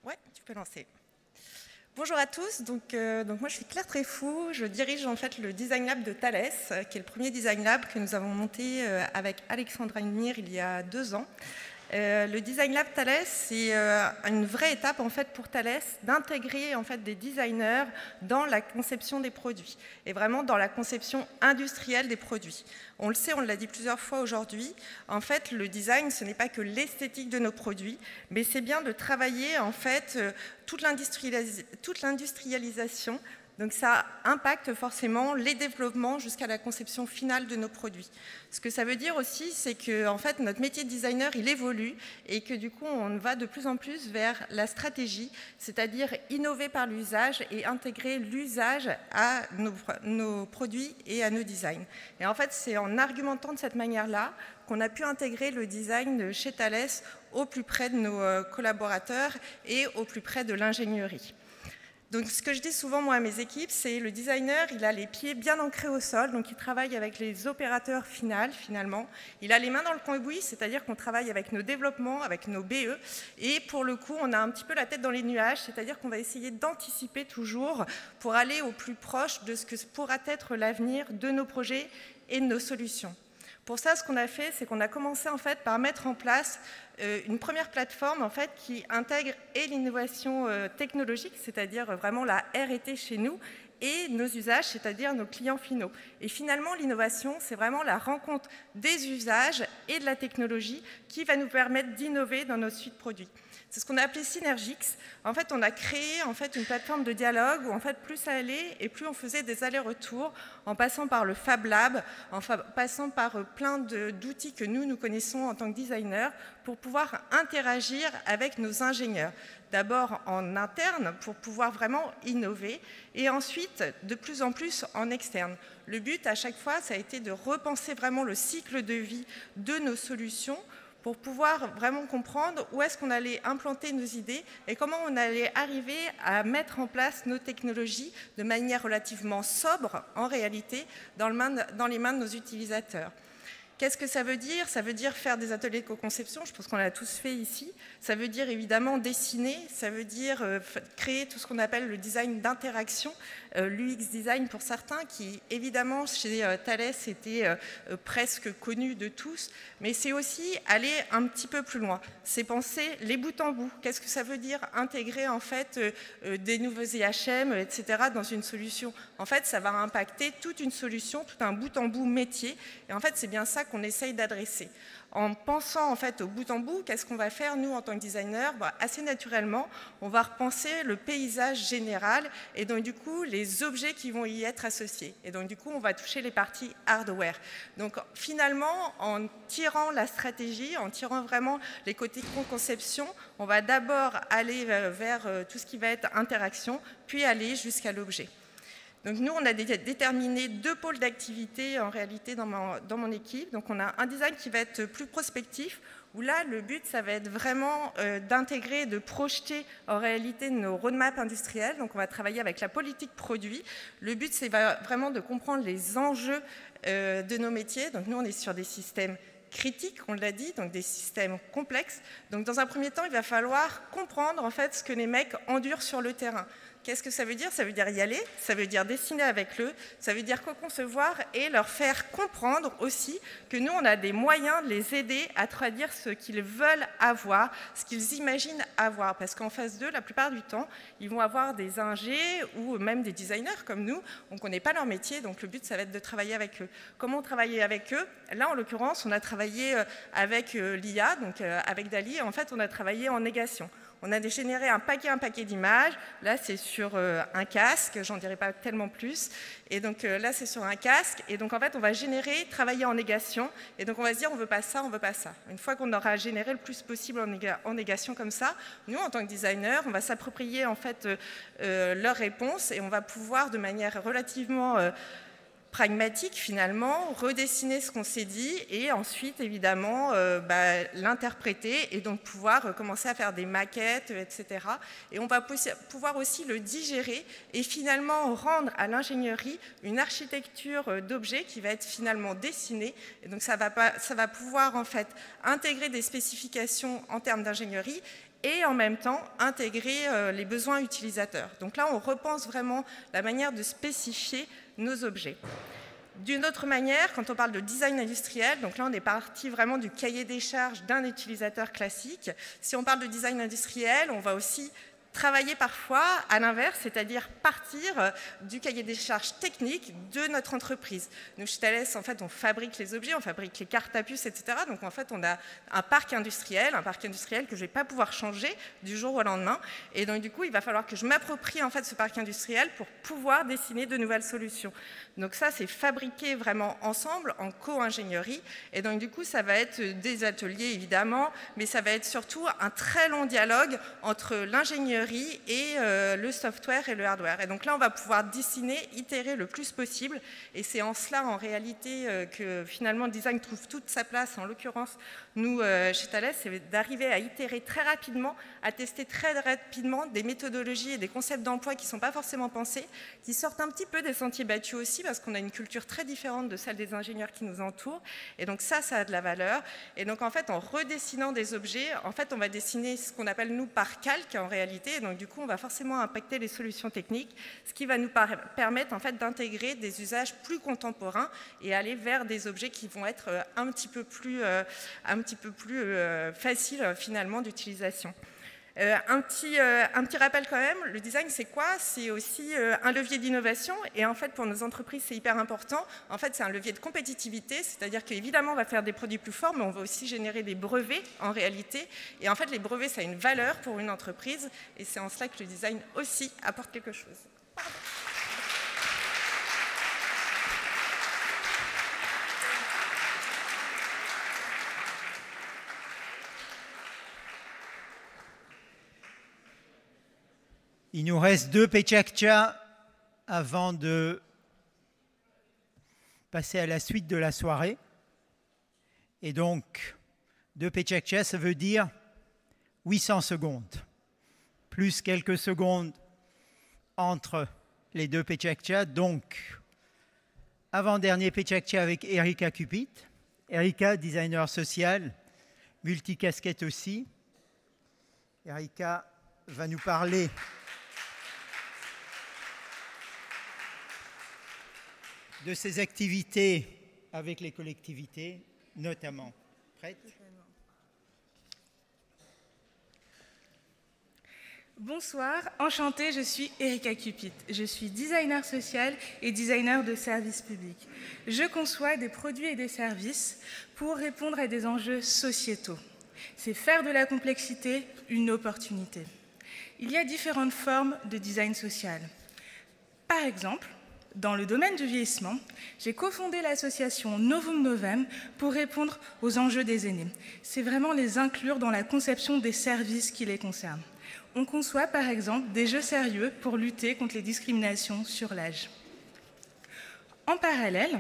Ouais, tu peux lancer. Bonjour à tous, donc moi je suis Claire Tréfou, je dirige en fait le Design Lab de Thales, qui est le premier Design Lab que nous avons monté avec Alexandre Einmir il y a 2 ans. Le Design Lab Thales, c'est une vraie étape en fait pour Thales d'intégrer en fait des designers dans la conception des produits et vraiment dans la conception industrielle des produits. On le sait, on l'a dit plusieurs fois aujourd'hui, en fait le design ce n'est pas que l'esthétique de nos produits, mais c'est bien de travailler en fait toute l'industrialisation. Donc ça impacte forcément les développements jusqu'à la conception finale de nos produits. Ce que ça veut dire aussi, c'est que en fait, notre métier de designer, il évolue et que du coup, on va de plus en plus vers la stratégie, c'est-à-dire innover par l'usage et intégrer l'usage à nos produits et à nos designs. Et en fait, c'est en argumentant de cette manière-là qu'on a pu intégrer le design chez Thales au plus près de nos collaborateurs et au plus près de l'ingénierie. Donc ce que je dis souvent moi à mes équipes, c'est le designer, il a les pieds bien ancrés au sol, donc il travaille avec les opérateurs finalement. Il a les mains dans le cambouis, c'est-à-dire qu'on travaille avec nos développements, avec nos BE, et pour le coup, on a un petit peu la tête dans les nuages, c'est-à-dire qu'on va essayer d'anticiper toujours pour aller au plus proche de ce que pourra être l'avenir de nos projets et de nos solutions. Pour ça, ce qu'on a fait, c'est qu'on a commencé en fait par mettre en place une première plateforme en fait qui intègre et l'innovation technologique, c'est-à-dire vraiment la R&D chez nous, et nos usages, c'est-à-dire nos clients finaux. Et finalement, l'innovation, c'est vraiment la rencontre des usages et de la technologie qui va nous permettre d'innover dans nos suites produits. C'est ce qu'on a appelé Synergix. En fait, on a créé en fait, une plateforme de dialogue où en fait, plus ça allait et plus on faisait des allers-retours en passant par le Fab Lab, en passant par plein d'outils que nous connaissons en tant que designers pour pouvoir interagir avec nos ingénieurs. D'abord en interne pour pouvoir vraiment innover et ensuite de plus en plus en externe. Le but à chaque fois, ça a été de repenser vraiment le cycle de vie de nos solutions pour pouvoir vraiment comprendre où est-ce qu'on allait implanter nos idées et comment on allait arriver à mettre en place nos technologies de manière relativement sobre, en réalité, dans les mains de nos utilisateurs. Qu'est-ce que ça veut dire? Ça veut dire faire des ateliers de co-conception, je pense qu'on l'a tous fait ici. Ça veut dire évidemment dessiner, ça veut dire créer tout ce qu'on appelle le design d'interaction, l'UX design pour certains, qui évidemment chez Thales était presque connu de tous, mais c'est aussi aller un petit peu plus loin. C'est penser les bouts en bout. Qu'est-ce que ça veut dire intégrer en fait des nouveaux IHM, etc. dans une solution? En fait, ça va impacter toute une solution, tout un bout en bout métier, et en fait, c'est bien ça qu'on essaye d'adresser. En pensant en fait au bout en bout, qu'est-ce qu'on va faire nous en tant que designer? Assez naturellement, on va repenser le paysage général et donc du coup les objets qui vont y être associés. Et donc du coup, on va toucher les parties hardware. Donc finalement, en tirant la stratégie, en tirant vraiment les côtés conception, on va d'abord aller vers tout ce qui va être interaction, puis aller jusqu'à l'objet. Donc nous, on a déterminé 2 pôles d'activité en réalité dans mon équipe. Donc on a un design qui va être plus prospectif, où là, le but, ça va être vraiment d'intégrer, de projeter en réalité nos roadmaps industriels. Donc on va travailler avec la politique produit. Le but, c'est vraiment de comprendre les enjeux de nos métiers. Donc nous, on est sur des systèmes critiques, on l'a dit, donc des systèmes complexes. Donc dans un premier temps, il va falloir comprendre en fait ce que les mecs endurent sur le terrain. Qu'est-ce que ça veut dire? Ça veut dire y aller, ça veut dire dessiner avec eux, ça veut dire co-concevoir et leur faire comprendre aussi que nous, on a des moyens de les aider à traduire ce qu'ils veulent avoir, ce qu'ils imaginent avoir. Parce qu'en face d'eux, la plupart du temps, ils vont avoir des ingés ou même des designers comme nous. On ne connaît pas leur métier, donc le but, ça va être de travailler avec eux. Comment travailler avec eux? Là, en l'occurrence, on a travaillé avec l'IA, donc avec DALL-E. En fait, on a travaillé en négation. On a généré un paquet d'images. Là, c'est sur un casque, j'en dirai pas tellement plus. Et donc là, c'est sur un casque. Et donc, en fait, on va travailler en négation. Et donc, on va se dire, on veut pas ça, on veut pas ça. Une fois qu'on aura généré le plus possible en négation comme ça, nous, en tant que designer, on va s'approprier en fait leurs réponses et on va pouvoir, de manière relativement pragmatique finalement, redessiner ce qu'on s'est dit et ensuite évidemment l'interpréter et donc pouvoir commencer à faire des maquettes, etc. Et on va pouvoir aussi le digérer et finalement rendre à l'ingénierie une architecture d'objets qui va être finalement dessinée. Et donc ça va pouvoir en fait intégrer des spécifications en termes d'ingénierie et en même temps intégrer les besoins utilisateurs. Donc là, on repense vraiment la manière de spécifier nos objets. D'une autre manière, quand on parle de design industriel, donc là on est parti vraiment du cahier des charges d'un utilisateur classique. Si on parle de design industriel, on va aussi travailler parfois à l'inverse, c'est-à-dire partir du cahier des charges techniques de notre entreprise. Nous, chez Thales, en fait, on fabrique les objets, on fabrique les cartes à puce, etc. Donc, en fait, on a un parc industriel que je ne vais pas pouvoir changer du jour au lendemain. Et donc, du coup, il va falloir que je m'approprie, en fait, ce parc industriel pour pouvoir dessiner de nouvelles solutions. Donc, ça, c'est fabriqué vraiment ensemble, en co-ingénierie. Et donc, du coup, ça va être des ateliers, évidemment, mais ça va être surtout un très long dialogue entre l'ingénierie et le software et le hardware. Et donc là, on va pouvoir dessiner, itérer le plus possible. Et c'est en cela, en réalité, que finalement, le design trouve toute sa place. En l'occurrence, nous, chez Thales, c'est d'arriver à itérer très rapidement, à tester très rapidement des méthodologies et des concepts d'emploi qui ne sont pas forcément pensés, qui sortent un petit peu des sentiers battus aussi, parce qu'on a une culture très différente de celle des ingénieurs qui nous entourent. Et donc ça a de la valeur. Et donc, en fait, en redessinant des objets, en fait, on va dessiner ce qu'on appelle, nous, par calque, en réalité. Et donc, du coup, on va forcément impacter les solutions techniques, ce qui va nous permettre, en fait, d'intégrer des usages plus contemporains et aller vers des objets qui vont être un petit peu plus faciles, finalement, d'utilisation. Un petit rappel quand même, le design c'est quoi? C'est aussi un levier d'innovation et en fait pour nos entreprises c'est hyper important. En fait c'est un levier de compétitivité, c'est-à-dire qu'évidemment on va faire des produits plus forts mais on va aussi générer des brevets en réalité. Et en fait les brevets ça a une valeur pour une entreprise et c'est en cela que le design aussi apporte quelque chose. Pardon. Il nous reste 2 Pechaktcha avant de passer à la suite de la soirée. Et donc, de Pechakcha, ça veut dire 800 secondes, plus quelques secondes entre les deux Pechakcha. Donc, avant-dernier Pechakcha avec Erika Cupit. Erika, designer social, multicasquette aussi. Erika va nous parler de ses activités avec les collectivités, notamment. Prête ? Bonsoir, enchantée, je suis Erika Cupit. Je suis designer social et designer de services publics. Je conçois des produits et des services pour répondre à des enjeux sociétaux. C'est faire de la complexité une opportunité. Il y a différentes formes de design social. Par exemple, dans le domaine du vieillissement, j'ai cofondé l'association Novum Novem pour répondre aux enjeux des aînés. C'est vraiment les inclure dans la conception des services qui les concernent. On conçoit par exemple des jeux sérieux pour lutter contre les discriminations sur l'âge. En parallèle,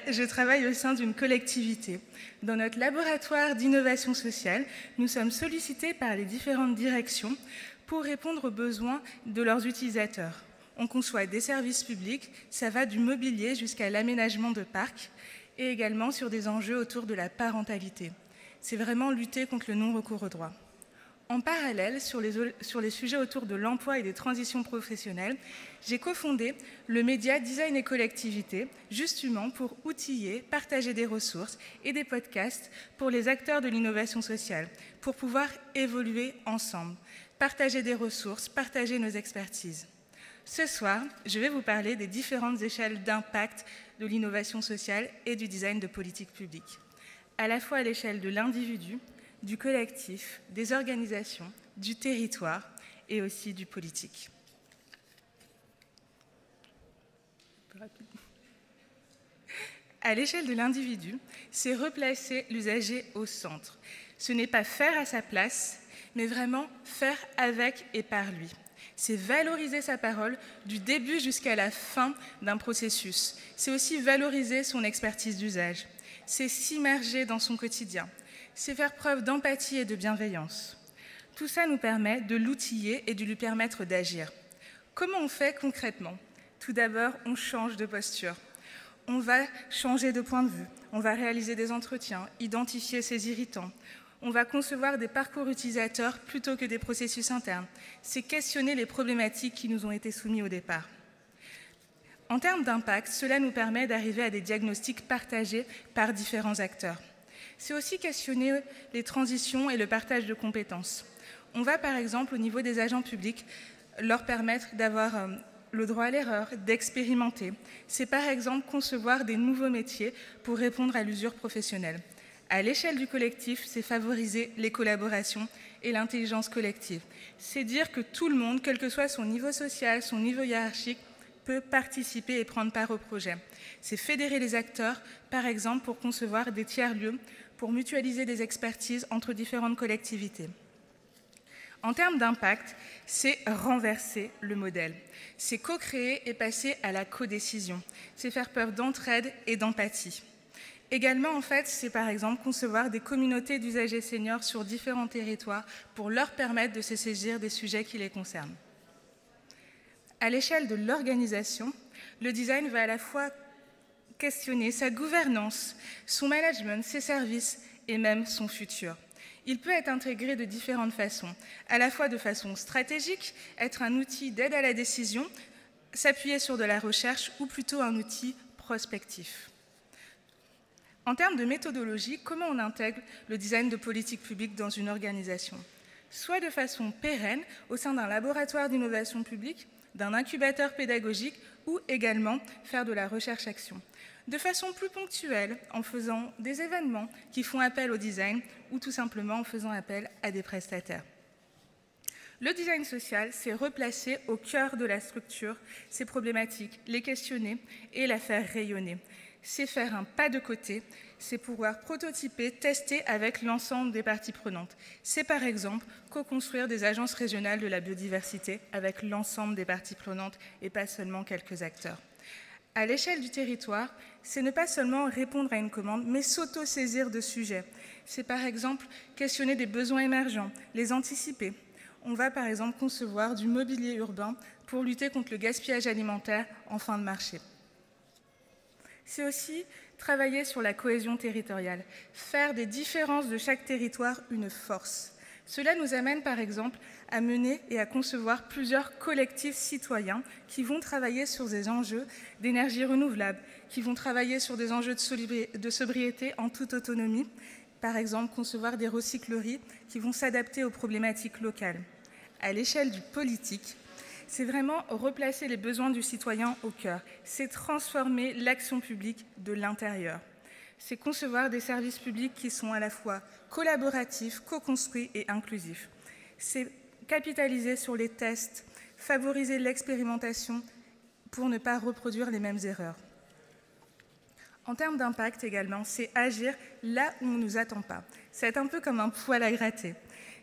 je travaille au sein d'une collectivité. Dans notre laboratoire d'innovation sociale, nous sommes sollicités par les différentes directions pour répondre aux besoins de leurs utilisateurs. On conçoit des services publics, ça va du mobilier jusqu'à l'aménagement de parcs, et également sur des enjeux autour de la parentalité. C'est vraiment lutter contre le non-recours aux droits. En parallèle, sur les sujets autour de l'emploi et des transitions professionnelles, j'ai cofondé le média Design et Collectivité, justement pour outiller, partager des ressources et des podcasts pour les acteurs de l'innovation sociale, pour pouvoir évoluer ensemble, partager des ressources, partager nos expertises. Ce soir, je vais vous parler des différentes échelles d'impact de l'innovation sociale et du design de politique publique, à la fois à l'échelle de l'individu, du collectif, des organisations, du territoire et aussi du politique. À l'échelle de l'individu, c'est replacer l'usager au centre. Ce n'est pas faire à sa place, mais vraiment faire avec et par lui. C'est valoriser sa parole du début jusqu'à la fin d'un processus. C'est aussi valoriser son expertise d'usage. C'est s'immerger dans son quotidien. C'est faire preuve d'empathie et de bienveillance. Tout ça nous permet de l'outiller et de lui permettre d'agir. Comment on fait concrètement ? Tout d'abord, on change de posture. On va changer de point de vue. On va réaliser des entretiens, identifier ses irritants. On va concevoir des parcours utilisateurs plutôt que des processus internes. C'est questionner les problématiques qui nous ont été soumises au départ. En termes d'impact, cela nous permet d'arriver à des diagnostics partagés par différents acteurs. C'est aussi questionner les transitions et le partage de compétences. On va par exemple, au niveau des agents publics, leur permettre d'avoir le droit à l'erreur, d'expérimenter. C'est par exemple concevoir des nouveaux métiers pour répondre à l'usure professionnelle. À l'échelle du collectif, c'est favoriser les collaborations et l'intelligence collective. C'est dire que tout le monde, quel que soit son niveau social, son niveau hiérarchique, peut participer et prendre part au projet. C'est fédérer les acteurs, par exemple, pour concevoir des tiers-lieux, pour mutualiser des expertises entre différentes collectivités. En termes d'impact, c'est renverser le modèle. C'est co-créer et passer à la codécision. C'est faire preuve d'entraide et d'empathie. Également, en fait, c'est par exemple concevoir des communautés d'usagers seniors sur différents territoires pour leur permettre de se saisir des sujets qui les concernent. À l'échelle de l'organisation, le design va à la fois questionner sa gouvernance, son management, ses services et même son futur. Il peut être intégré de différentes façons, à la fois de façon stratégique, être un outil d'aide à la décision, s'appuyer sur de la recherche ou plutôt un outil prospectif. En termes de méthodologie, comment on intègre le design de politique publique dans une organisation ? Soit de façon pérenne au sein d'un laboratoire d'innovation publique, d'un incubateur pédagogique ou également faire de la recherche-action. De façon plus ponctuelle, en faisant des événements qui font appel au design ou tout simplement en faisant appel à des prestataires. Le design social, c'est replacer au cœur de la structure ces problématiques, les questionner et la faire rayonner. C'est faire un pas de côté, c'est pouvoir prototyper, tester avec l'ensemble des parties prenantes. C'est par exemple co-construire des agences régionales de la biodiversité avec l'ensemble des parties prenantes et pas seulement quelques acteurs. À l'échelle du territoire, c'est ne pas seulement répondre à une commande, mais s'auto-saisir de sujets. C'est par exemple questionner des besoins émergents, les anticiper. On va par exemple concevoir du mobilier urbain pour lutter contre le gaspillage alimentaire en fin de marché. C'est aussi travailler sur la cohésion territoriale, faire des différences de chaque territoire une force. Cela nous amène par exemple à mener et à concevoir plusieurs collectifs citoyens qui vont travailler sur des enjeux d'énergie renouvelable, qui vont travailler sur des enjeux de sobriété en toute autonomie, par exemple concevoir des recycleries qui vont s'adapter aux problématiques locales. À l'échelle du politique, c'est vraiment replacer les besoins du citoyen au cœur, c'est transformer l'action publique de l'intérieur. C'est concevoir des services publics qui sont à la fois collaboratifs, co-construits et inclusifs. C'est capitaliser sur les tests, favoriser l'expérimentation pour ne pas reproduire les mêmes erreurs. En termes d'impact également, c'est agir là où on ne nous attend pas. C'est un peu comme un poil à gratter.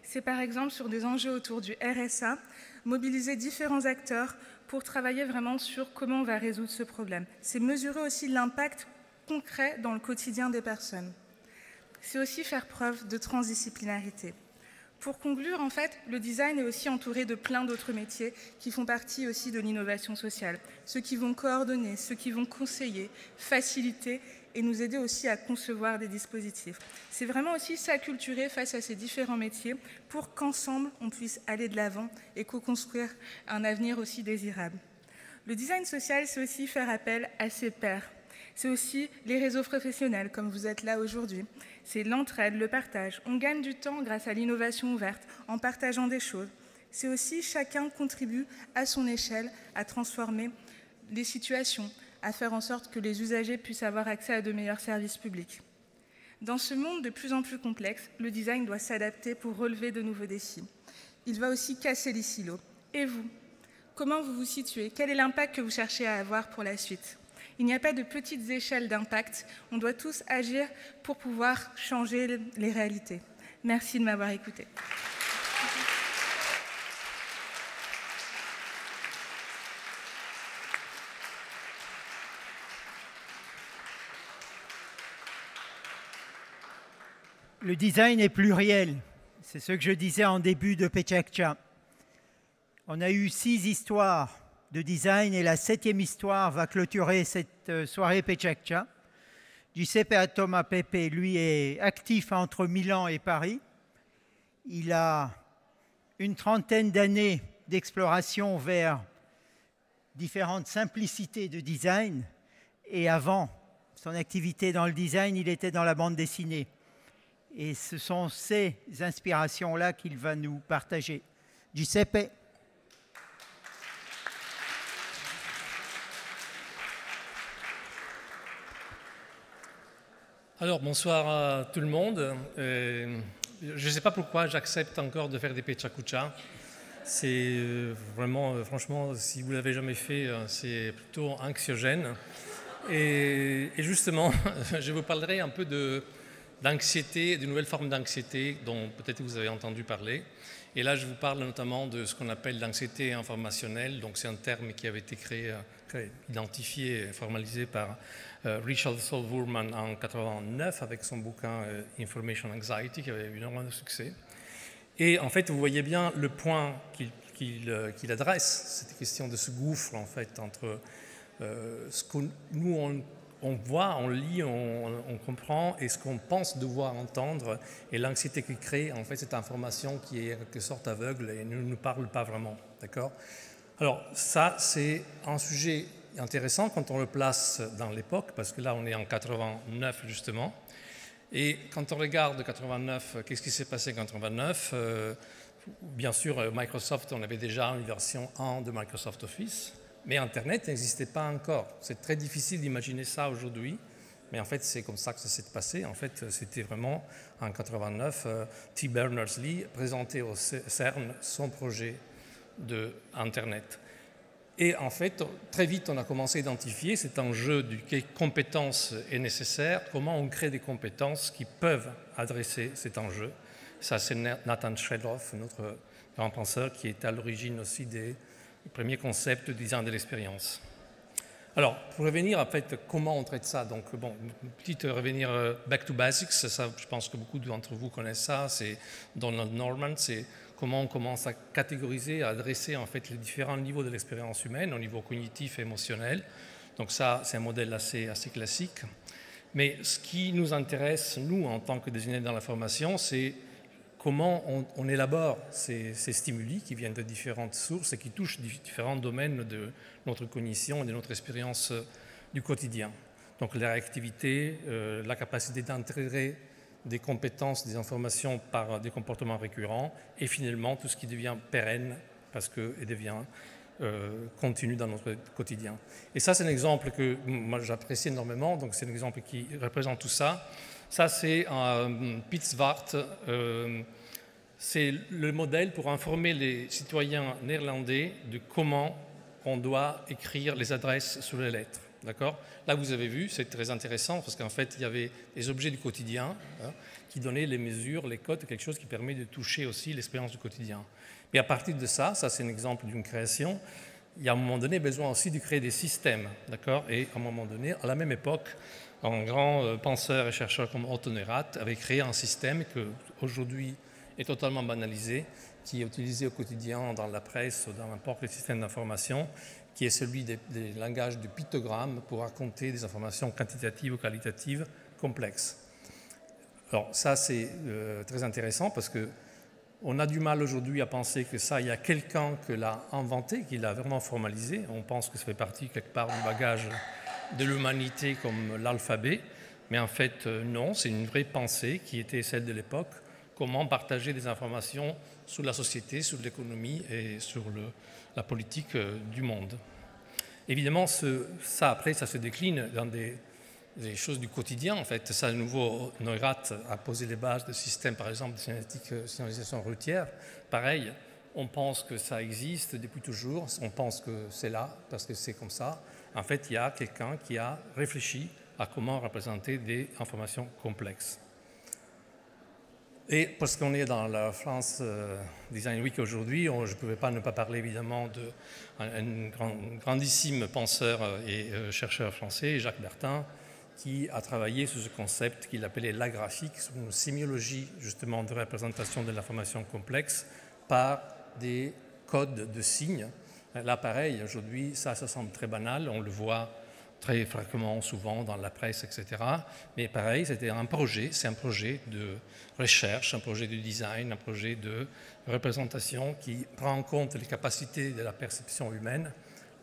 C'est par exemple sur des enjeux autour du RSA, mobiliser différents acteurs pour travailler vraiment sur comment on va résoudre ce problème. C'est mesurer aussi l'impact concret dans le quotidien des personnes. C'est aussi faire preuve de transdisciplinarité. Pour conclure, en fait, le design est aussi entouré de plein d'autres métiers qui font partie aussi de l'innovation sociale. Ceux qui vont coordonner, ceux qui vont conseiller, faciliter et nous aider aussi à concevoir des dispositifs. C'est vraiment aussi s'acculturer face à ces différents métiers pour qu'ensemble, on puisse aller de l'avant et co-construire un avenir aussi désirable. Le design social, c'est aussi faire appel à ses pairs. C'est aussi les réseaux professionnels, comme vous êtes là aujourd'hui. C'est l'entraide, le partage. On gagne du temps grâce à l'innovation ouverte, en partageant des choses. C'est aussi chacun contribue à son échelle à transformer les situations, à faire en sorte que les usagers puissent avoir accès à de meilleurs services publics. Dans ce monde de plus en plus complexe, le design doit s'adapter pour relever de nouveaux défis. Il va aussi casser les silos. Et vous? Comment vous vous situez? Quel est l'impact que vous cherchez à avoir pour la suite? Il n'y a pas de petites échelles d'impact. On doit tous agir pour pouvoir changer les réalités. Merci de m'avoir écouté. Le design est pluriel. C'est ce que je disais en début de Pechakcha. On a eu 6 histoires de design et la 7e histoire va clôturer cette soirée Pechakcha. Giuseppe Atoma Pepe, lui, est actif entre Milan et Paris. Il a une trentaine d'années d'exploration vers différentes simplicités de design. Et avant son activité dans le design, il était dans la bande dessinée. Et ce sont ces inspirations-là qu'il va nous partager. Giuseppe. Alors, bonsoir à tout le monde. Je ne sais pas pourquoi j'accepte encore de faire des Pechakucha. C'est vraiment, franchement, si vous ne l'avez jamais fait, c'est plutôt anxiogène. Et justement, je vous parlerai un peu d'anxiété, de nouvelles formes d'anxiété dont peut-être vous avez entendu parler. Et là, je vous parle notamment de ce qu'on appelle l'anxiété informationnelle. Donc, c'est un terme qui avait été identifié et formalisé par Richard Solomon en 1989 avec son bouquin Information Anxiety qui avait eu énormément de succès. Et en fait, vous voyez bien le point qu'il adresse, cette question de ce gouffre en fait entre ce que nous on voit, on lit, on comprend et ce qu'on pense devoir entendre et l'anxiété qu'il crée, en fait, cette information qui est en quelque sorte aveugle et ne nous parle pas vraiment, d'accord ? Alors ça, c'est un sujet intéressant quand on le place dans l'époque, parce que là, on est en 89 justement. Et quand on regarde 89, qu'est-ce qui s'est passé en 89 ? Bien sûr, Microsoft, on avait déjà une version 1 de Microsoft Office, mais Internet n'existait pas encore. C'est très difficile d'imaginer ça aujourd'hui, mais en fait, c'est comme ça que ça s'est passé. En fait, c'était vraiment en 89, T. Berners-Lee présentait au CERN son projet d'Internet. Et en fait, très vite, on a commencé à identifier cet enjeu de quelle compétence est nécessaire, comment on crée des compétences qui peuvent adresser cet enjeu. Ça, c'est Nathan Shredroff, notre grand penseur, qui est à l'origine aussi des premiers concepts de design de l'expérience. Alors, pour revenir, en fait, comment on traite ça? Donc, bon, une petite revenir back to basics, ça, je pense que beaucoup d'entre vous connaissent ça, c'est Donald Norman, c'est comment on commence à catégoriser, à adresser, en fait, les différents niveaux de l'expérience humaine, au niveau cognitif et émotionnel. Donc ça, c'est un modèle assez classique. Mais ce qui nous intéresse, nous, en tant que designers dans la formation, c'est comment on élabore ces stimuli qui viennent de différentes sources et qui touchent différents domaines de notre cognition et de notre expérience du quotidien. Donc la réactivité, la capacité d'intégrer des compétences, des informations par des comportements récurrents et finalement tout ce qui devient pérenne parce qu'il devient continu dans notre quotidien. Et ça, c'est un exemple que moi j'apprécie énormément, donc c'est un exemple qui représente tout ça. Ça, c'est Piet Zwart. C'est le modèle pour informer les citoyens néerlandais de comment on doit écrire les adresses sur les lettres. D'accord ? Là, vous avez vu, c'est très intéressant parce qu'en fait, il y avait des objets du quotidien qui donnaient les mesures, les codes, quelque chose qui permet de toucher aussi l'expérience du quotidien. Et à partir de ça c'est un exemple d'une création, il y a à un moment donné besoin aussi de créer des systèmes. D'accord ? Et à un moment donné, à la même époque, un grand penseur et chercheur comme Otto Neurath avait créé un système qu'aujourd'hui est totalement banalisé, qui est utilisé au quotidien dans la presse ou dans n'importe quel système d'information, qui est celui des langages de pictogrammes pour raconter des informations quantitatives ou qualitatives complexes. Alors ça, c'est très intéressant parce qu'on a du mal aujourd'hui à penser que ça, il y a quelqu'un qui l'a inventé, qui l'a vraiment formalisé. On pense que ça fait partie quelque part du bagage de l'humanité comme l'alphabet, mais en fait non, c'est une vraie pensée qui était celle de l'époque. Comment partager des informations sur la société, sur l'économie et sur la politique du monde. Évidemment, ça après, ça se décline dans des choses du quotidien. En fait, ça, à nouveau, Neurath a posé les bases de systèmes, par exemple, de signalisation routière. Pareil, on pense que ça existe depuis toujours, on pense que c'est là parce que c'est comme ça. En fait, il y a quelqu'un qui a réfléchi à comment représenter des informations complexes. Et parce qu'on est dans la France Design Week aujourd'hui, je ne pouvais pas ne pas parler évidemment d'un grandissime penseur et chercheur français, Jacques Bertin, qui a travaillé sur ce concept qu'il appelait la graphique, sur une sémiologie justement de représentation de l'information complexe par des codes de signes. Là, pareil, aujourd'hui, ça semble très banal, on le voit très fréquemment, souvent dans la presse, etc. Mais pareil, c'est un projet de recherche, un projet de design, un projet de représentation qui prend en compte les capacités de la perception humaine,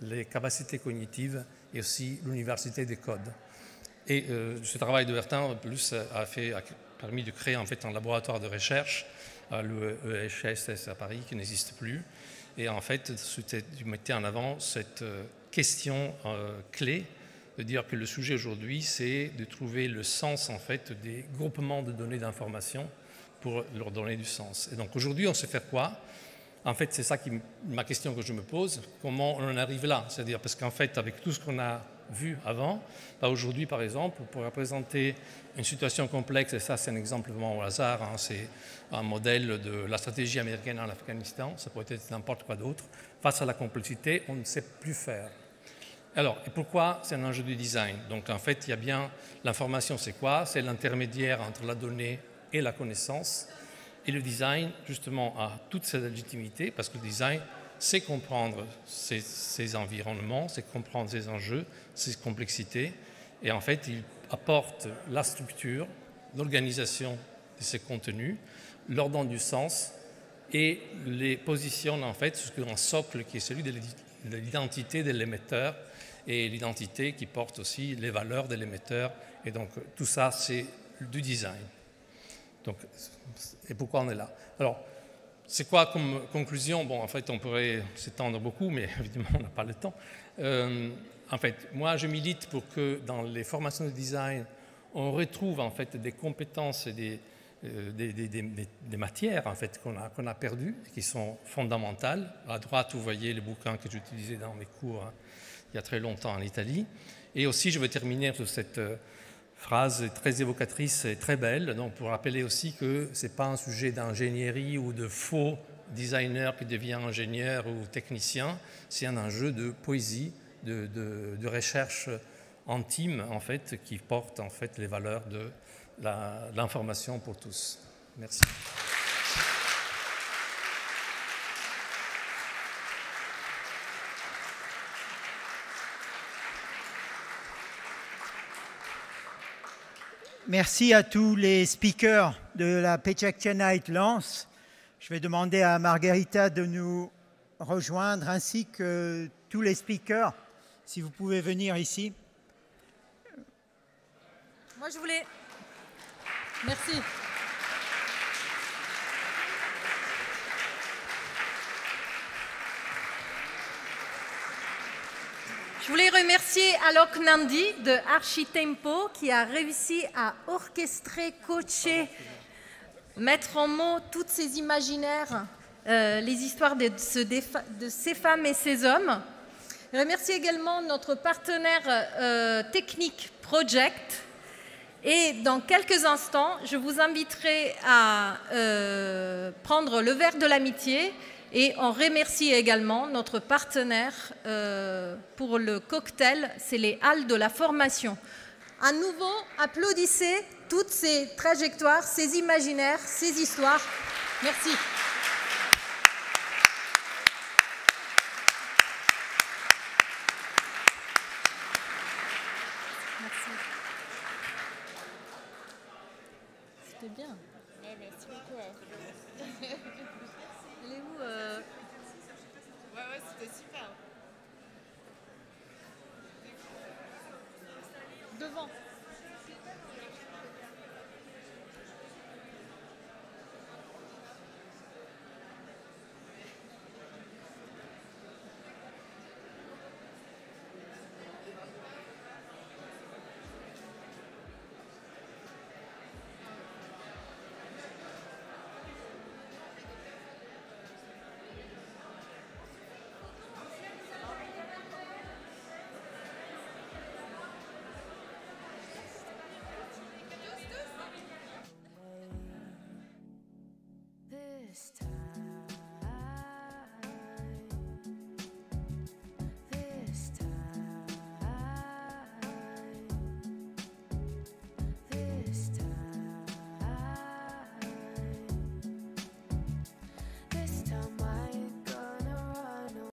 les capacités cognitives et aussi l'universalité des codes. Et ce travail de Bertin, en plus, a permis de créer en fait un laboratoire de recherche, le EHSS à Paris, qui n'existe plus. Et en fait, tu mettais en avant cette question clé, de dire que le sujet aujourd'hui, c'est de trouver le sens en fait des groupements de données d'information pour leur donner du sens. Et donc aujourd'hui, on sait faire quoi? En fait, c'est ça ma question que je me pose. Comment on en arrive là? C'est-à-dire parce qu'en fait, avec tout ce qu'on a vu avant, aujourd'hui, par exemple, pour représenter une situation complexe, et ça, c'est un exemple vraiment au hasard, c'est un modèle de la stratégie américaine en Afghanistan, ça pourrait être n'importe quoi d'autre. Face à la complexité, on ne sait plus faire. Alors, et pourquoi c'est un enjeu du design? Donc, en fait, il y a bien l'information, c'est quoi? C'est l'intermédiaire entre la donnée et la connaissance. Et le design, justement, a toute cette légitimité parce que le design, c'est comprendre ces environnements, c'est comprendre ces enjeux, ces complexités. Et en fait, il apporte la structure, l'organisation de ces contenus, leur donne du sens et les positionne en fait sur un socle qui est celui de l'identité de l'émetteur et l'identité qui porte aussi les valeurs de l'émetteur. Et donc, tout ça, c'est du design. Donc, et pourquoi on est là? Alors, c'est quoi comme conclusion? Bon, en fait, on pourrait s'étendre beaucoup, mais évidemment, on n'a pas le temps. En fait, moi, je milite pour que dans les formations de design, on retrouve en fait des compétences et des matières en fait qu'on a perdues, qui sont fondamentales. À droite, vous voyez les bouquins que j'utilisais dans mes cours il y a très longtemps en Italie. Et aussi, je vais terminer sur cette phrase très évocatrice et très belle, donc pour rappeler aussi que ce n'est pas un sujet d'ingénierie ou de faux designer qui devient ingénieur ou technicien, c'est un enjeu de poésie de recherche en team, en fait, qui porte en fait les valeurs de l'information pour tous. Merci. Merci à tous les speakers de la Pechakcha Night Lens. Je vais demander à Margarita de nous rejoindre, ainsi que tous les speakers, si vous pouvez venir ici. Moi, je voulais... Merci. Je voulais remercier Alok Nandi de Architempo qui a réussi à orchestrer, coacher, mettre en mots toutes ces imaginaires, les histoires de ces femmes et ces hommes. Je remercie également notre partenaire technique Project. Et dans quelques instants, je vous inviterai à prendre le verre de l'amitié. Et on remercie également notre partenaire pour le cocktail, c'est les Halles de la formation. À nouveau, applaudissez toutes ces trajectoires, ces imaginaires, ces histoires. Merci. Merci. C'était bien. Merci beaucoup. Elle est où Ouais, c'était super. Devant.